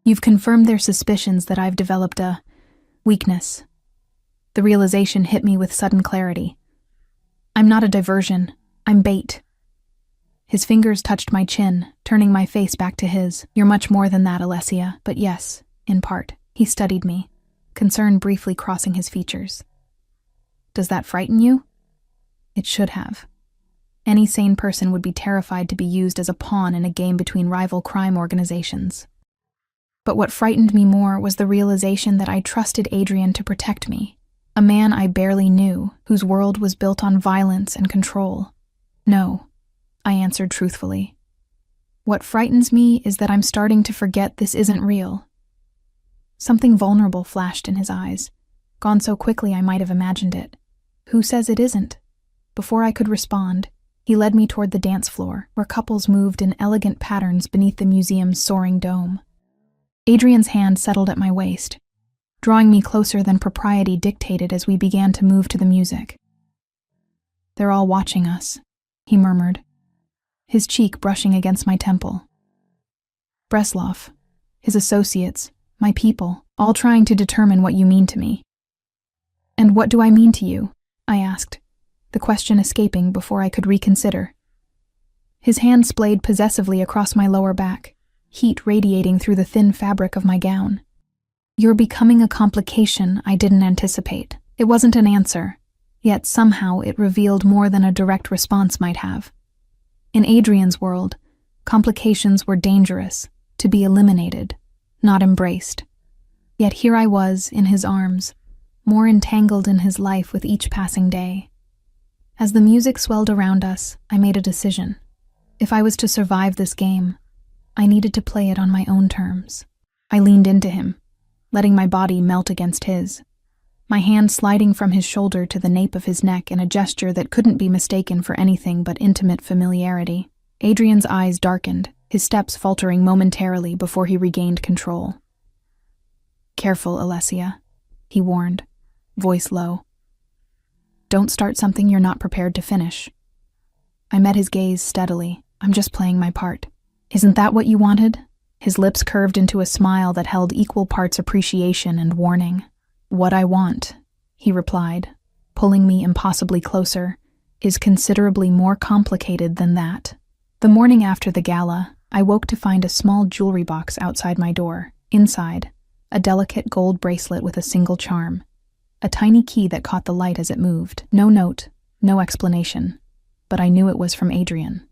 You've confirmed their suspicions that I've developed a weakness." The realization hit me with sudden clarity. "I'm not a diversion. I'm bait." His fingers touched my chin, turning my face back to his. "You're much more than that, Alessia, but yes, in part." He studied me, concern briefly crossing his features. "Does that frighten you?" "It should have. Any sane person would be terrified to be used as a pawn in a game between rival crime organizations. But what frightened me more was the realization that I trusted Adrian to protect me, a man I barely knew, whose world was built on violence and control. "No," I answered truthfully. "What frightens me is that I'm starting to forget this isn't real." Something vulnerable flashed in his eyes, gone so quickly I might have imagined it. "Who says it isn't?" Before I could respond, he led me toward the dance floor, where couples moved in elegant patterns beneath the museum's soaring dome. Adrian's hand settled at my waist, drawing me closer than propriety dictated as we began to move to the music. "They're all watching us," he murmured, his cheek brushing against my temple. "Breslov, his associates, my people, all trying to determine what you mean to me. And what do I mean to you? I asked, the question escaping before I could reconsider. His hand splayed possessively across my lower back, heat radiating through the thin fabric of my gown. You're becoming a complication I didn't anticipate. It wasn't an answer, yet somehow it revealed more than a direct response might have. In Adrian's world, complications were dangerous, to be eliminated, not embraced. Yet here I was, in his arms, more entangled in his life with each passing day. As the music swelled around us, I made a decision. If I was to survive this game, I needed to play it on my own terms. I leaned into him, letting my body melt against his, my hand sliding from his shoulder to the nape of his neck in a gesture that couldn't be mistaken for anything but intimate familiarity. Adrian's eyes darkened, his steps faltering momentarily before he regained control. Careful, Alessia, he warned, voice low. Don't start something you're not prepared to finish. I met his gaze steadily. I'm just playing my part. Isn't that what you wanted? His lips curved into a smile that held equal parts appreciation and warning. What I want, he replied, pulling me impossibly closer, is considerably more complicated than that. The morning after the gala, I woke to find a small jewelry box outside my door. Inside, a delicate gold bracelet with a single charm, a tiny key that caught the light as it moved. No note, no explanation, but I knew it was from Adrian.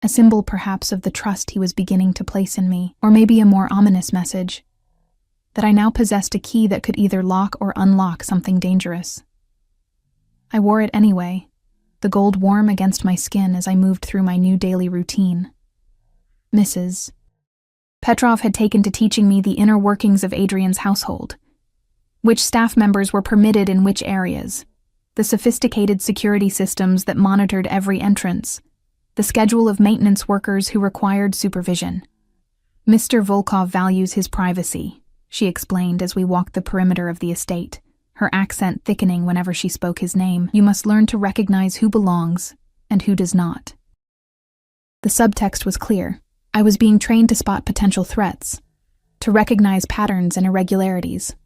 A symbol perhaps of the trust he was beginning to place in me, or maybe a more ominous message, that I now possessed a key that could either lock or unlock something dangerous. I wore it anyway, the gold warm against my skin as I moved through my new daily routine. Mrs. Petrov had taken to teaching me the inner workings of Adrian's household, which staff members were permitted in which areas, the sophisticated security systems that monitored every entrance, the schedule of maintenance workers who required supervision. Mr. Volkov values his privacy, she explained as we walked the perimeter of the estate, her accent thickening whenever she spoke his name. You must learn to recognize who belongs and who does not. The subtext was clear. I was being trained to spot potential threats, to recognize patterns and irregularities.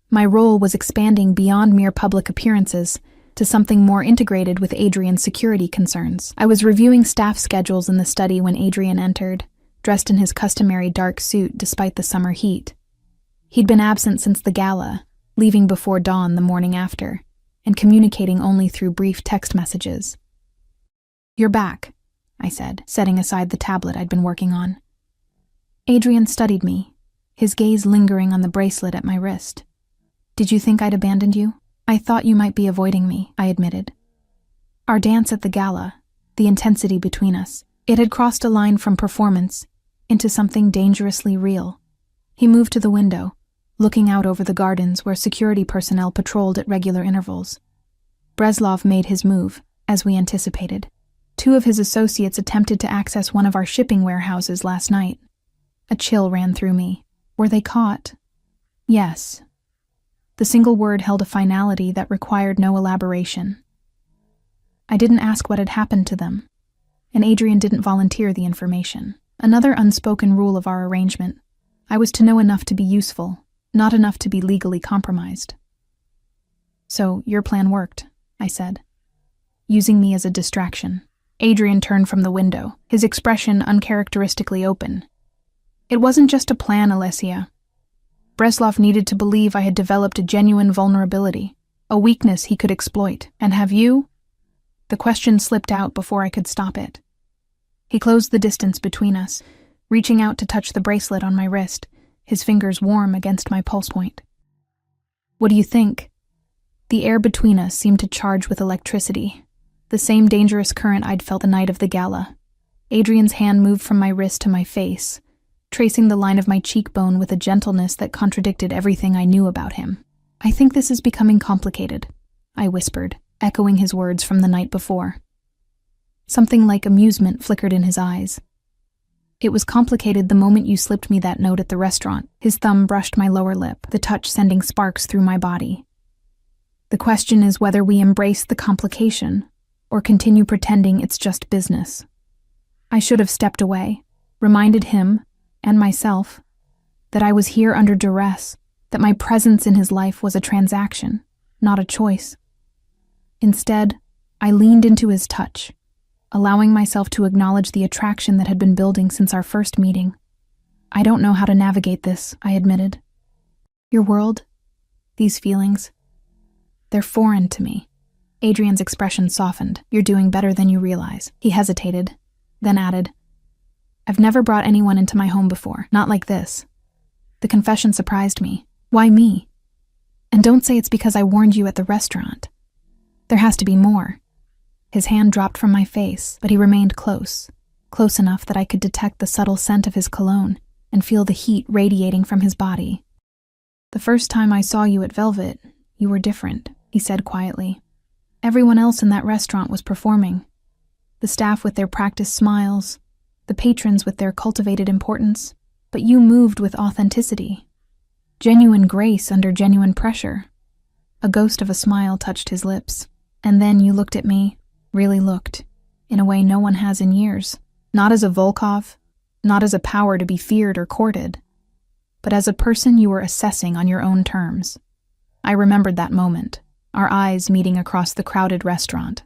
My role was expanding beyond mere public appearances to something more integrated with Adrian's security concerns. I was reviewing staff schedules in the study when Adrian entered, dressed in his customary dark suit despite the summer heat. He'd been absent since the gala, leaving before dawn the morning after, and communicating only through brief text messages. You're back, I said, setting aside the tablet I'd been working on. Adrian studied me, his gaze lingering on the bracelet at my wrist. Did you think I'd abandoned you? I thought you might be avoiding me, I admitted. Our dance at the gala, the intensity between us, it had crossed a line from performance into something dangerously real. He moved to the window, looking out over the gardens where security personnel patrolled at regular intervals. Breslov made his move, as we anticipated. 2 of his associates attempted to access one of our shipping warehouses last night. A chill ran through me. Were they caught? Yes. The single word held a finality that required no elaboration. I didn't ask what had happened to them, and Adrian didn't volunteer the information. Another unspoken rule of our arrangement. I was to know enough to be useful, not enough to be legally compromised. So, your plan worked, I said, using me as a distraction. Adrian turned from the window, his expression uncharacteristically open. It wasn't just a plan, Alessia. Breslov needed to believe I had developed a genuine vulnerability, a weakness he could exploit. And have you? The question slipped out before I could stop it. He closed the distance between us, reaching out to touch the bracelet on my wrist, his fingers warm against my pulse point. What do you think? The air between us seemed to charge with electricity, the same dangerous current I'd felt the night of the gala. Adrian's hand moved from my wrist to my face, tracing the line of my cheekbone with a gentleness that contradicted everything I knew about him. I think this is becoming complicated, I whispered, echoing his words from the night before. Something like amusement flickered in his eyes. It was complicated the moment you slipped me that note at the restaurant. His thumb brushed my lower lip, the touch sending sparks through my body. The question is whether we embrace the complication or continue pretending it's just business. I should have stepped away, reminded him and myself that I was here under duress, that my presence in his life was a transaction, not a choice. Instead, I leaned into his touch, allowing myself to acknowledge the attraction that had been building since our first meeting. I don't know how to navigate this, I admitted. Your world, these feelings, they're foreign to me. Adrian's expression softened. You're doing better than you realize. He hesitated, then added, I've never brought anyone into my home before, not like this. The confession surprised me. Why me? And don't say it's because I warned you at the restaurant. There has to be more. His hand dropped from my face, but he remained close enough that I could detect the subtle scent of his cologne and feel the heat radiating from his body. The first time I saw you at Velvet, you were different, he said quietly. Everyone else in that restaurant was performing. The staff with their practiced smiles, the patrons with their cultivated importance, but you moved with authenticity. Genuine grace under genuine pressure. A ghost of a smile touched his lips. And then you looked at me, really looked, in a way no one has in years. Not as a Volkov, not as a power to be feared or courted, but as a person you were assessing on your own terms. I remembered that moment, our eyes meeting across the crowded restaurant.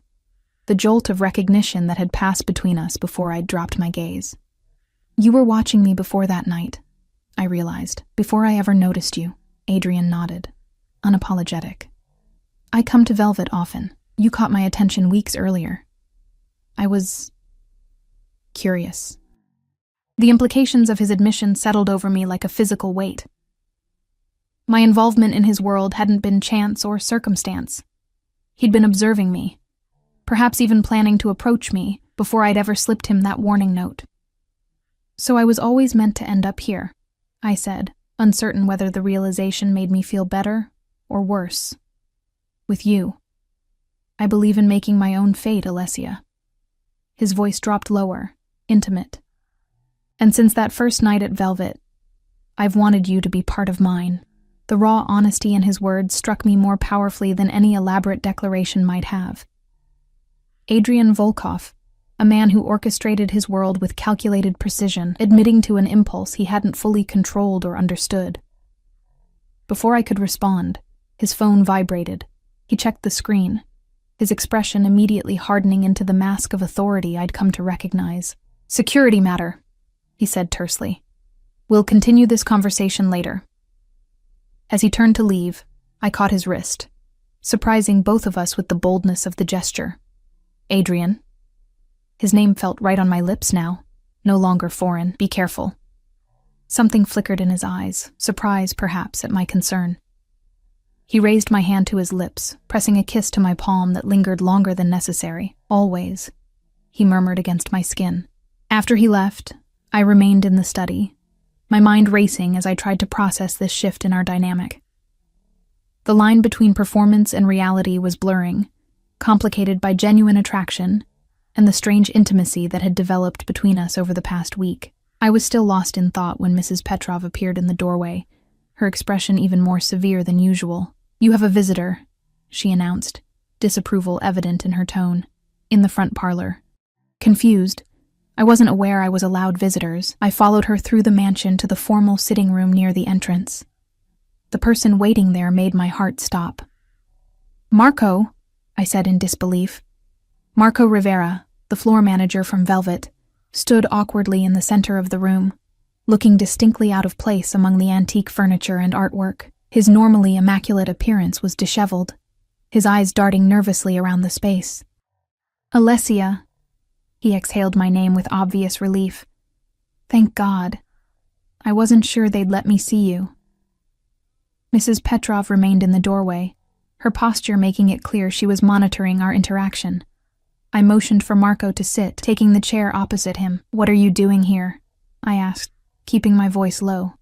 The jolt of recognition that had passed between us before I'd dropped my gaze. You were watching me before that night, I realized, before I ever noticed you. Adrian nodded, unapologetic. I come to Velvet often. You caught my attention weeks earlier. I was curious. The implications of his admission settled over me like a physical weight. My involvement in his world hadn't been chance or circumstance. He'd been observing me, perhaps even planning to approach me before I'd ever slipped him that warning note. So I was always meant to end up here, I said, uncertain whether the realization made me feel better or worse. With you. I believe in making my own fate, Alessia. His voice dropped lower, intimate. And since that first night at Velvet, I've wanted you to be part of mine. The raw honesty in his words struck me more powerfully than any elaborate declaration might have. Adrian Volkov, a man who orchestrated his world with calculated precision, admitting to an impulse he hadn't fully controlled or understood. Before I could respond, his phone vibrated. He checked the screen, his expression immediately hardening into the mask of authority I'd come to recognize. Security matter, he said tersely. We'll continue this conversation later. As he turned to leave, I caught his wrist, surprising both of us with the boldness of the gesture. Adrian. His name felt right on my lips now, no longer foreign. Be careful. Something flickered in his eyes, surprise perhaps at my concern. He raised my hand to his lips, pressing a kiss to my palm that lingered longer than necessary. Always, he murmured against my skin. After he left, I remained in the study, my mind racing as I tried to process this shift in our dynamic. The line between performance and reality was blurring, complicated by genuine attraction and the strange intimacy that had developed between us over the past week. I was still lost in thought when Mrs. Petrov appeared in the doorway, her expression even more severe than usual. You have a visitor, she announced, disapproval evident in her tone, in the front parlor. Confused, I wasn't aware I was allowed visitors. I followed her through the mansion to the formal sitting room near the entrance. The person waiting there made my heart stop. Marco, I said in disbelief. Marco Rivera, the floor manager from Velvet, stood awkwardly in the center of the room, looking distinctly out of place among the antique furniture and artwork. His normally immaculate appearance was disheveled, his eyes darting nervously around the space. Alessia. He exhaled my name with obvious relief. Thank God. I wasn't sure they'd let me see you. Mrs. Petrov remained in the doorway, her posture making it clear she was monitoring our interaction. I motioned for Marco to sit, taking the chair opposite him. What are you doing here? I asked, keeping my voice low.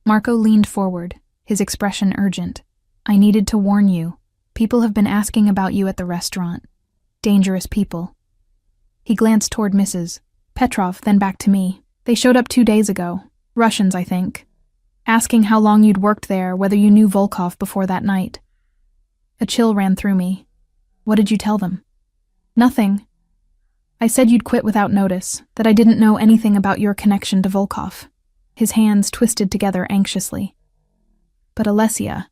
Marco leaned forward, his expression urgent. I needed to warn you. People have been asking about you at the restaurant. Dangerous people. He glanced toward Mrs. Petrov, then back to me. They showed up 2 days ago. Russians, I think. Asking how long you'd worked there, whether you knew Volkov before that night. A chill ran through me. What did you tell them? Nothing. I said you'd quit without notice, that I didn't know anything about your connection to Volkov. his hands twisted together anxiously. But Alessia,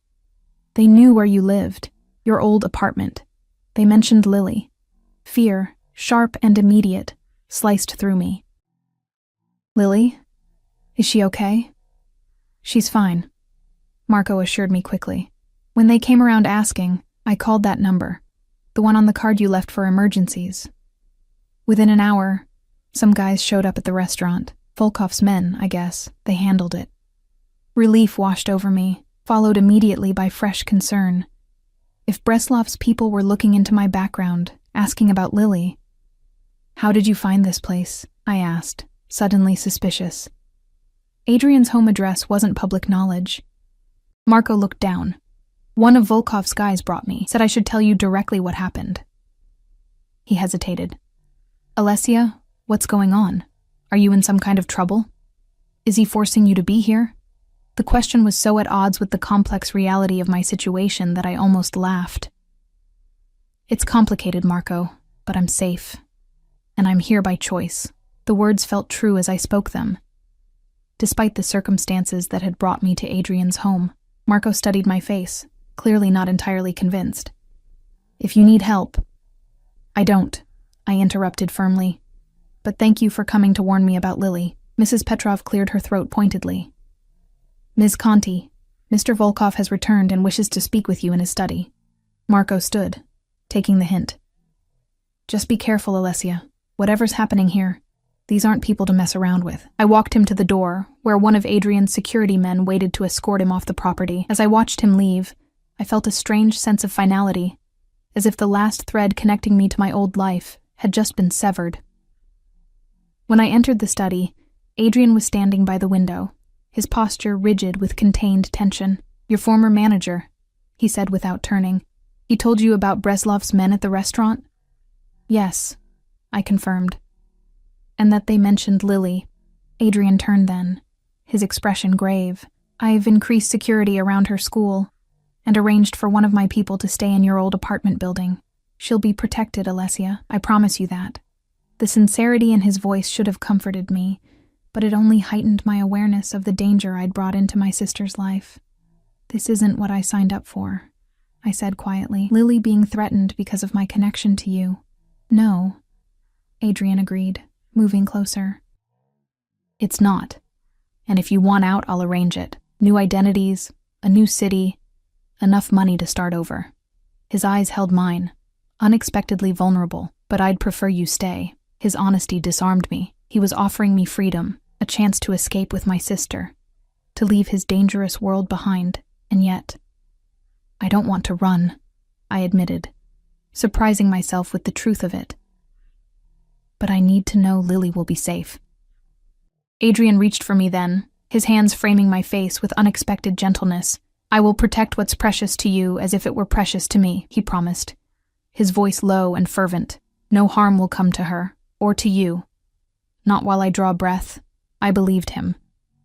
they knew where you lived, your old apartment. They mentioned Lily. Fear, sharp and immediate, sliced through me. Lily? Is she okay? She's fine, Marco assured me quickly. When they came around asking, I called that number, the one on the card you left for emergencies. Within an hour, some guys showed up at the restaurant. Volkov's men, I guess. They handled it. Relief washed over me, followed immediately by fresh concern. If Breslov's people were looking into my background, asking about Lily. How did you find this place? I asked, suddenly suspicious. Adrian's home address wasn't public knowledge. Marco looked down. One of Volkov's guys brought me, said I should tell you directly what happened. He hesitated. Alessia, what's going on? Are you in some kind of trouble? Is he forcing you to be here? The question was so at odds with the complex reality of my situation that I almost laughed. It's complicated, Marco, but I'm safe. And I'm here by choice. The words felt true as I spoke them. Despite the circumstances that had brought me to Adrian's home, Marco studied my face, clearly not entirely convinced. If you need help... I don't, I interrupted firmly. But thank you for coming to warn me about Lily. Mrs. Petrov cleared her throat pointedly. Ms. Conti, Mr. Volkov has returned and wishes to speak with you in his study. Marco stood, taking the hint. Just be careful, Alessia. Whatever's happening here, these aren't people to mess around with. I walked him to the door, where one of Adrian's security men waited to escort him off the property. As I watched him leave, I felt a strange sense of finality, as if the last thread connecting me to my old life had just been severed. When I entered the study, Adrian was standing by the window, his posture rigid with contained tension. Your former manager, he said without turning. He told you about Breslov's men at the restaurant? Yes, I confirmed. And that they mentioned Lily. Adrian turned then, his expression grave. I've increased security around her school and arranged for one of my people to stay in your old apartment building. She'll be protected, Alessia, I promise you that. The sincerity in his voice should have comforted me, but it only heightened my awareness of the danger I'd brought into my sister's life. This isn't what I signed up for, I said quietly. Lily being threatened because of my connection to you. No, Adrian agreed, moving closer. It's not. And if you want out, I'll arrange it. New identities, a new city, enough money to start over. His eyes held mine, unexpectedly vulnerable, but I'd prefer you stay. His honesty disarmed me. He was offering me freedom, a chance to escape with my sister, to leave his dangerous world behind, and yet, I don't want to run, I admitted, surprising myself with the truth of it. But I need to know Lily will be safe. Adrian reached for me then, his hands framing my face with unexpected gentleness. I will protect what's precious to you as if it were precious to me, he promised, his voice low and fervent. No harm will come to her, or to you. Not while I draw breath. I believed him.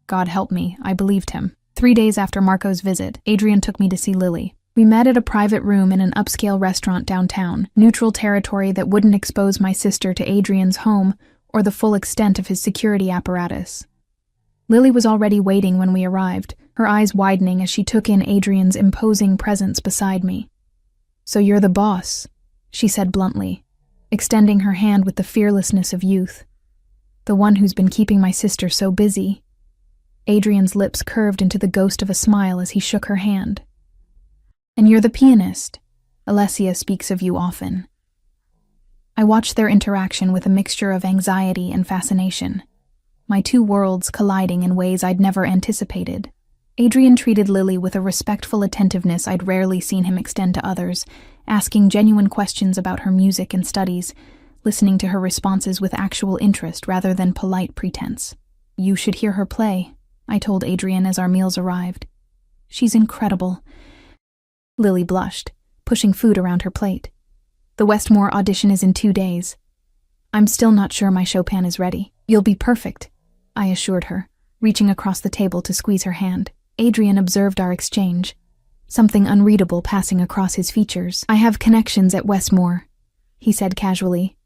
God help me, I believed him. 3 days after Marco's visit, Adrian took me to see Lily. We met at a private room in an upscale restaurant downtown, neutral territory that wouldn't expose my sister to Adrian's home or the full extent of his security apparatus. Lily was already waiting when we arrived, her eyes widening as she took in Adrian's imposing presence beside me. So you're the boss, she said bluntly, extending her hand with the fearlessness of youth. The one who's been keeping my sister so busy. Adrian's lips curved into the ghost of a smile as he shook her hand. And you're the pianist. Alessia speaks of you often. I watched their interaction with a mixture of anxiety and fascination, my two worlds colliding in ways I'd never anticipated. Adrian treated Lily with a respectful attentiveness I'd rarely seen him extend to others, asking genuine questions about her music and studies, listening to her responses with actual interest rather than polite pretense. You should hear her play, I told Adrian as our meals arrived. She's incredible. Lily blushed, pushing food around her plate. The Westmore audition is in 2 days. I'm still not sure my Chopin is ready. You'll be perfect, I assured her, reaching across the table to squeeze her hand. Adrian observed our exchange, something unreadable passing across his features. I have connections at Westmore, he said casually.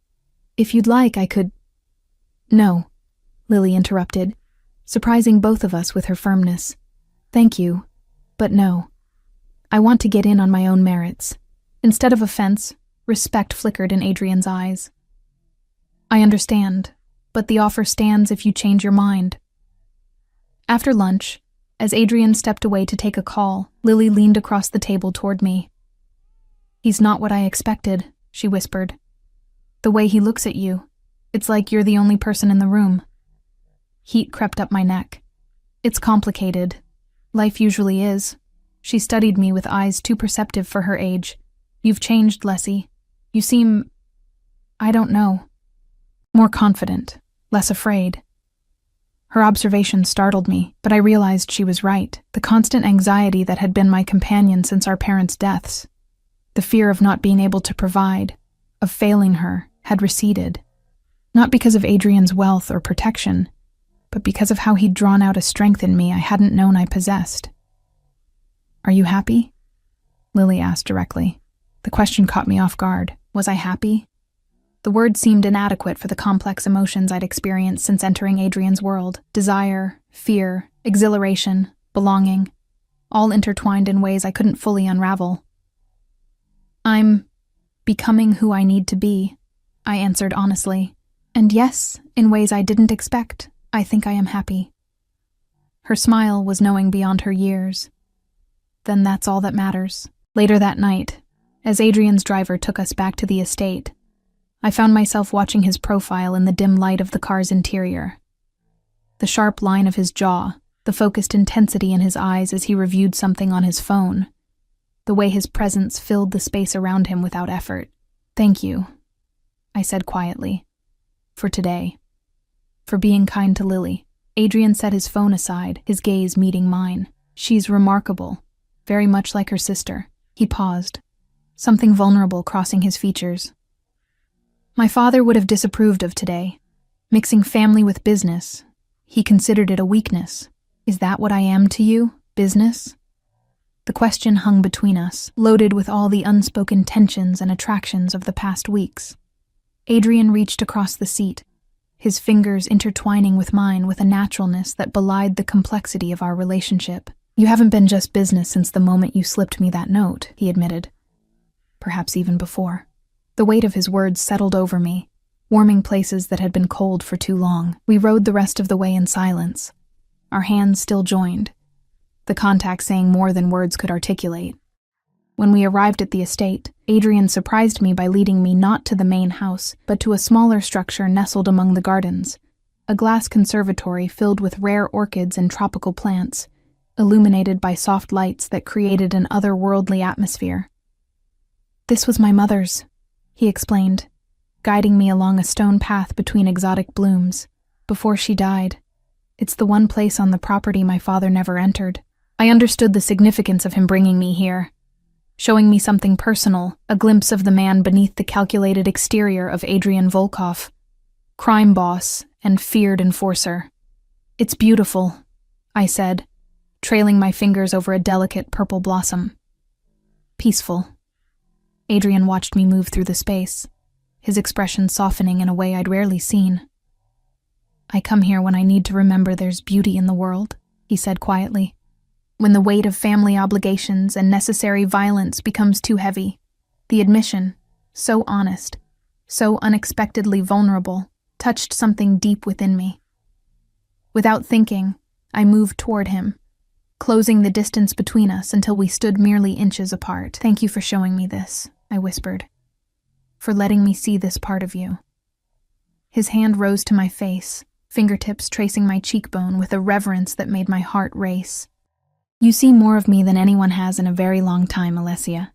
If you'd like, I could... No, Lily interrupted, surprising both of us with her firmness. Thank you, but no. I want to get in on my own merits. Instead of offense, respect flickered in Adrian's eyes. I understand, but the offer stands if you change your mind. After lunch, as Adrian stepped away to take a call, Lily leaned across the table toward me. He's not what I expected, she whispered. The way he looks at you, it's like you're the only person in the room. Heat crept up my neck. It's complicated. Life usually is. She studied me with eyes too perceptive for her age. You've changed, Leslie. You seem, I don't know, more confident, less afraid. Her observation startled me, but I realized she was right. The constant anxiety that had been my companion since our parents' deaths, the fear of not being able to provide, of failing her, had receded. Not because of Adrian's wealth or protection, but because of how he'd drawn out a strength in me I hadn't known I possessed. Are you happy? Lily asked directly. The question caught me off guard. Was I happy? The word seemed inadequate for the complex emotions I'd experienced since entering Adrian's world. Desire, fear, exhilaration, belonging, all intertwined in ways I couldn't fully unravel. I'm becoming who I need to be, I answered honestly. And yes, in ways I didn't expect, I think I am happy. Her smile was knowing beyond her years. Then that's all that matters. Later that night, as Adrian's driver took us back to the estate, I found myself watching his profile in the dim light of the car's interior. The sharp line of his jaw, the focused intensity in his eyes as he reviewed something on his phone, the way his presence filled the space around him without effort. Thank you, I said quietly, for today. For being kind to Lily. Adrian set his phone aside, his gaze meeting mine. She's remarkable, very much like her sister. He paused, something vulnerable crossing his features. My father would have disapproved of today. Mixing family with business. He considered it a weakness. Is that what I am to you? Business? The question hung between us, loaded with all the unspoken tensions and attractions of the past weeks. Adrian reached across the seat, his fingers intertwining with mine with a naturalness that belied the complexity of our relationship. You haven't been just business since the moment you slipped me that note, he admitted. Perhaps even before. The weight of his words settled over me, warming places that had been cold for too long. We rode the rest of the way in silence, our hands still joined, the contact saying more than words could articulate. When we arrived at the estate, Adrian surprised me by leading me not to the main house, but to a smaller structure nestled among the gardens, a glass conservatory filled with rare orchids and tropical plants, illuminated by soft lights that created an otherworldly atmosphere. This was my mother's, he explained, guiding me along a stone path between exotic blooms. Before she died, it's the one place on the property my father never entered. I understood the significance of him bringing me here, showing me something personal, a glimpse of the man beneath the calculated exterior of Adrian Volkov, crime boss and feared enforcer. It's beautiful, I said, trailing my fingers over a delicate purple blossom. Peaceful. Adrian watched me move through the space, his expression softening in a way I'd rarely seen. I come here when I need to remember there's beauty in the world, he said quietly. When the weight of family obligations and necessary violence becomes too heavy, the admission, so honest, so unexpectedly vulnerable, touched something deep within me. Without thinking, I moved toward him, closing the distance between us until we stood merely inches apart. Thank you for showing me this, I whispered, for letting me see this part of you. His hand rose to my face, fingertips tracing my cheekbone with a reverence that made my heart race. You see more of me than anyone has in a very long time, Alessia.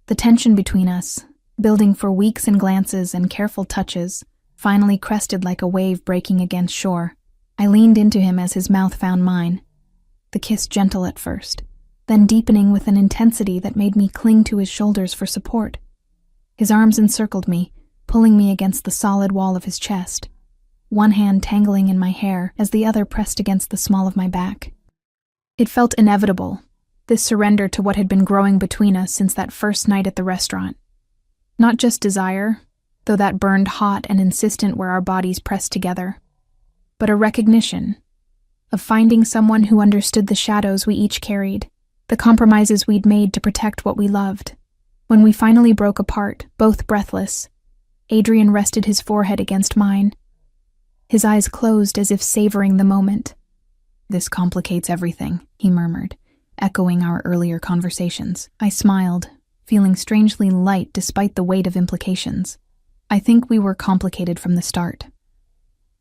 The tension between us, building for weeks in glances and careful touches, finally crested like a wave breaking against shore. I leaned into him as his mouth found mine, the kiss gentle at first, then deepening with an intensity that made me cling to his shoulders for support. His arms encircled me, pulling me against the solid wall of his chest, one hand tangling in my hair as the other pressed against the small of my back. It felt inevitable, this surrender to what had been growing between us since that first night at the restaurant. Not just desire, though that burned hot and insistent where our bodies pressed together, but a recognition of finding someone who understood the shadows we each carried, the compromises we'd made to protect what we loved. When we finally broke apart, both breathless, Adrian rested his forehead against mine, his eyes closed as if savoring the moment. "This complicates everything," he murmured, echoing our earlier conversations. I smiled, feeling strangely light despite the weight of implications. "I think we were complicated from the start."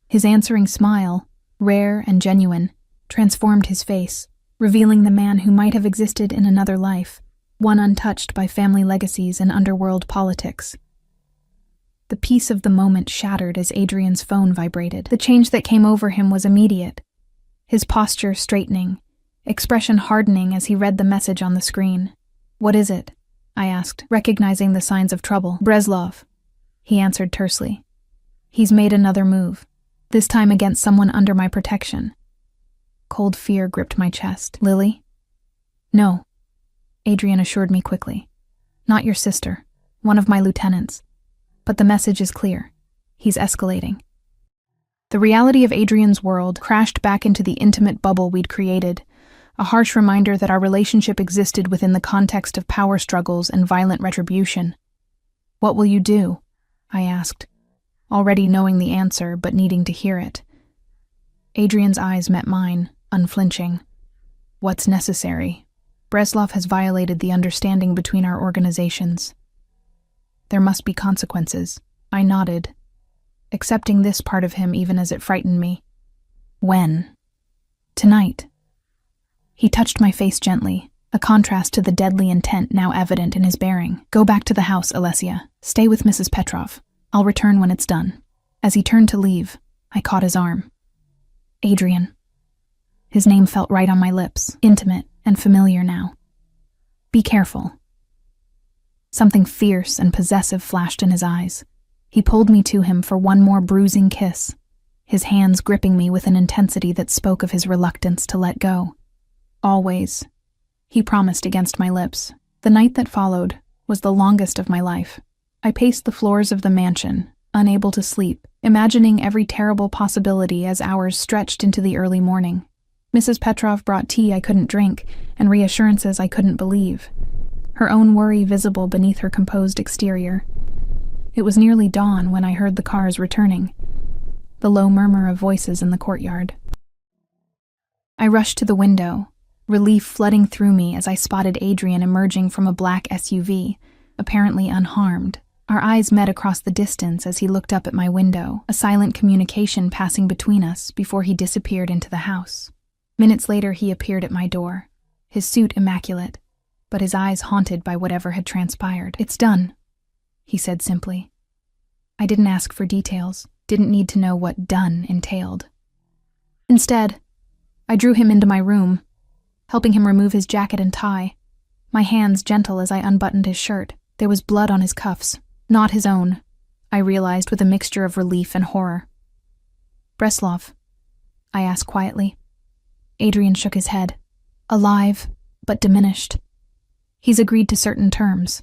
His answering smile, rare and genuine, transformed his face, revealing the man who might have existed in another life, one untouched by family legacies and underworld politics. The peace of the moment shattered as Adrian's phone vibrated. The change that came over him was immediate, his posture straightening, expression hardening as he read the message on the screen. "What is it?" I asked, recognizing the signs of trouble. "Breslov," he answered tersely. "He's made another move, this time against someone under my protection." Cold fear gripped my chest. "Lily?" "No," Adrian assured me quickly. "Not your sister, one of my lieutenants. But the message is clear. He's escalating." The reality of Adrian's world crashed back into the intimate bubble we'd created, a harsh reminder that our relationship existed within the context of power struggles and violent retribution. "What will you do?" I asked, already knowing the answer but needing to hear it. Adrian's eyes met mine, unflinching. "What's necessary? Breslov has violated the understanding between our organizations. There must be consequences." I nodded, accepting this part of him even as it frightened me. "When?" "Tonight." He touched my face gently, a contrast to the deadly intent now evident in his bearing. "Go back to the house, Alessia. Stay with Mrs. Petrov. I'll return when it's done." As he turned to leave, I caught his arm. "Adrian." His name felt right on my lips, intimate and familiar now. "Be careful." Something fierce and possessive flashed in his eyes. He pulled me to him for one more bruising kiss, his hands gripping me with an intensity that spoke of his reluctance to let go. "Always," he promised against my lips. The night that followed was the longest of my life. I paced the floors of the mansion, unable to sleep, imagining every terrible possibility as hours stretched into the early morning. Mrs. Petrov brought tea I couldn't drink and reassurances I couldn't believe, her own worry visible beneath her composed exterior. It was nearly dawn when I heard the cars returning, the low murmur of voices in the courtyard. I rushed to the window, relief flooding through me as I spotted Adrian emerging from a black SUV, apparently unharmed. Our eyes met across the distance as he looked up at my window, a silent communication passing between us before he disappeared into the house. Minutes later he appeared at my door, his suit immaculate, but his eyes haunted by whatever had transpired. "It's done," he said simply. I didn't ask for details, didn't need to know what done entailed. Instead, I drew him into my room, helping him remove his jacket and tie, my hands gentle as I unbuttoned his shirt. There was blood on his cuffs, not his own, I realized with a mixture of relief and horror. "Breslov?" I asked quietly. Adrian shook his head, alive, but diminished. "He's agreed to certain terms.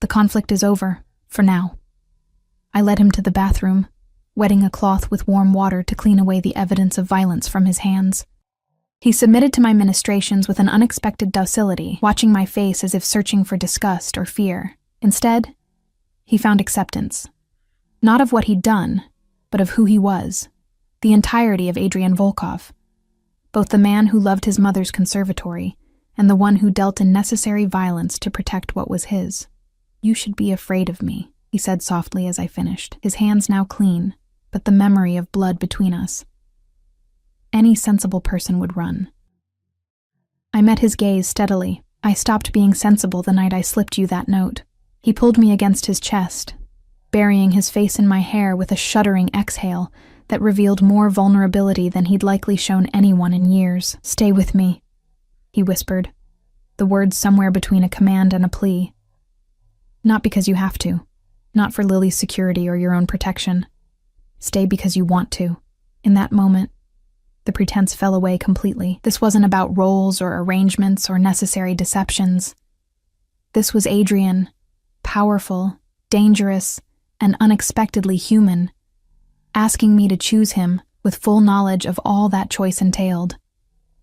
The conflict is over, for now." I led him to the bathroom, wetting a cloth with warm water to clean away the evidence of violence from his hands. He submitted to my ministrations with an unexpected docility, watching my face as if searching for disgust or fear. Instead, he found acceptance. Not of what he'd done, but of who he was, the entirety of Adrian Volkov, both the man who loved his mother's conservatory and the one who dealt in necessary violence to protect what was his. "You should be afraid of me," he said softly as I finished, his hands now clean, but the memory of blood between us. Any sensible person would run. I met his gaze steadily. "I stopped being sensible the night I slipped you that note." He pulled me against his chest, burying his face in my hair with a shuddering exhale that revealed more vulnerability than he'd likely shown anyone in years. "Stay with me," he whispered, the words somewhere between a command and a plea. "Not because you have to, not for Lily's security or your own protection. Stay because you want to." In that moment, the pretense fell away completely. This wasn't about roles or arrangements or necessary deceptions. This was Adrian, powerful, dangerous, and unexpectedly human, asking me to choose him with full knowledge of all that choice entailed.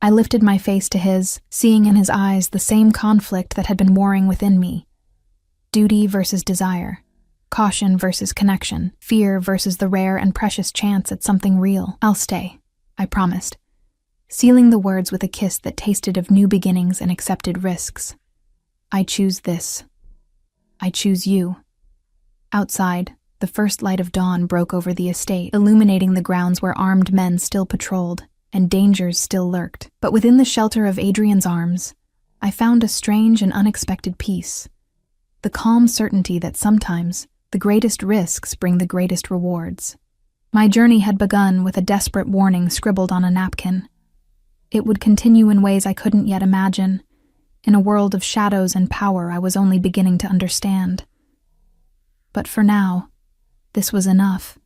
I lifted my face to his, seeing in his eyes the same conflict that had been warring within me. Duty versus desire. Caution versus connection. Fear versus the rare and precious chance at something real. "I'll stay," I promised, sealing the words with a kiss that tasted of new beginnings and accepted risks. "I choose this. I choose you." Outside, the first light of dawn broke over the estate, illuminating the grounds where armed men still patrolled and dangers still lurked. But within the shelter of Adrian's arms, I found a strange and unexpected peace. The calm certainty that sometimes the greatest risks bring the greatest rewards. My journey had begun with a desperate warning scribbled on a napkin. It would continue in ways I couldn't yet imagine, in a world of shadows and power I was only beginning to understand. But for now, this was enough.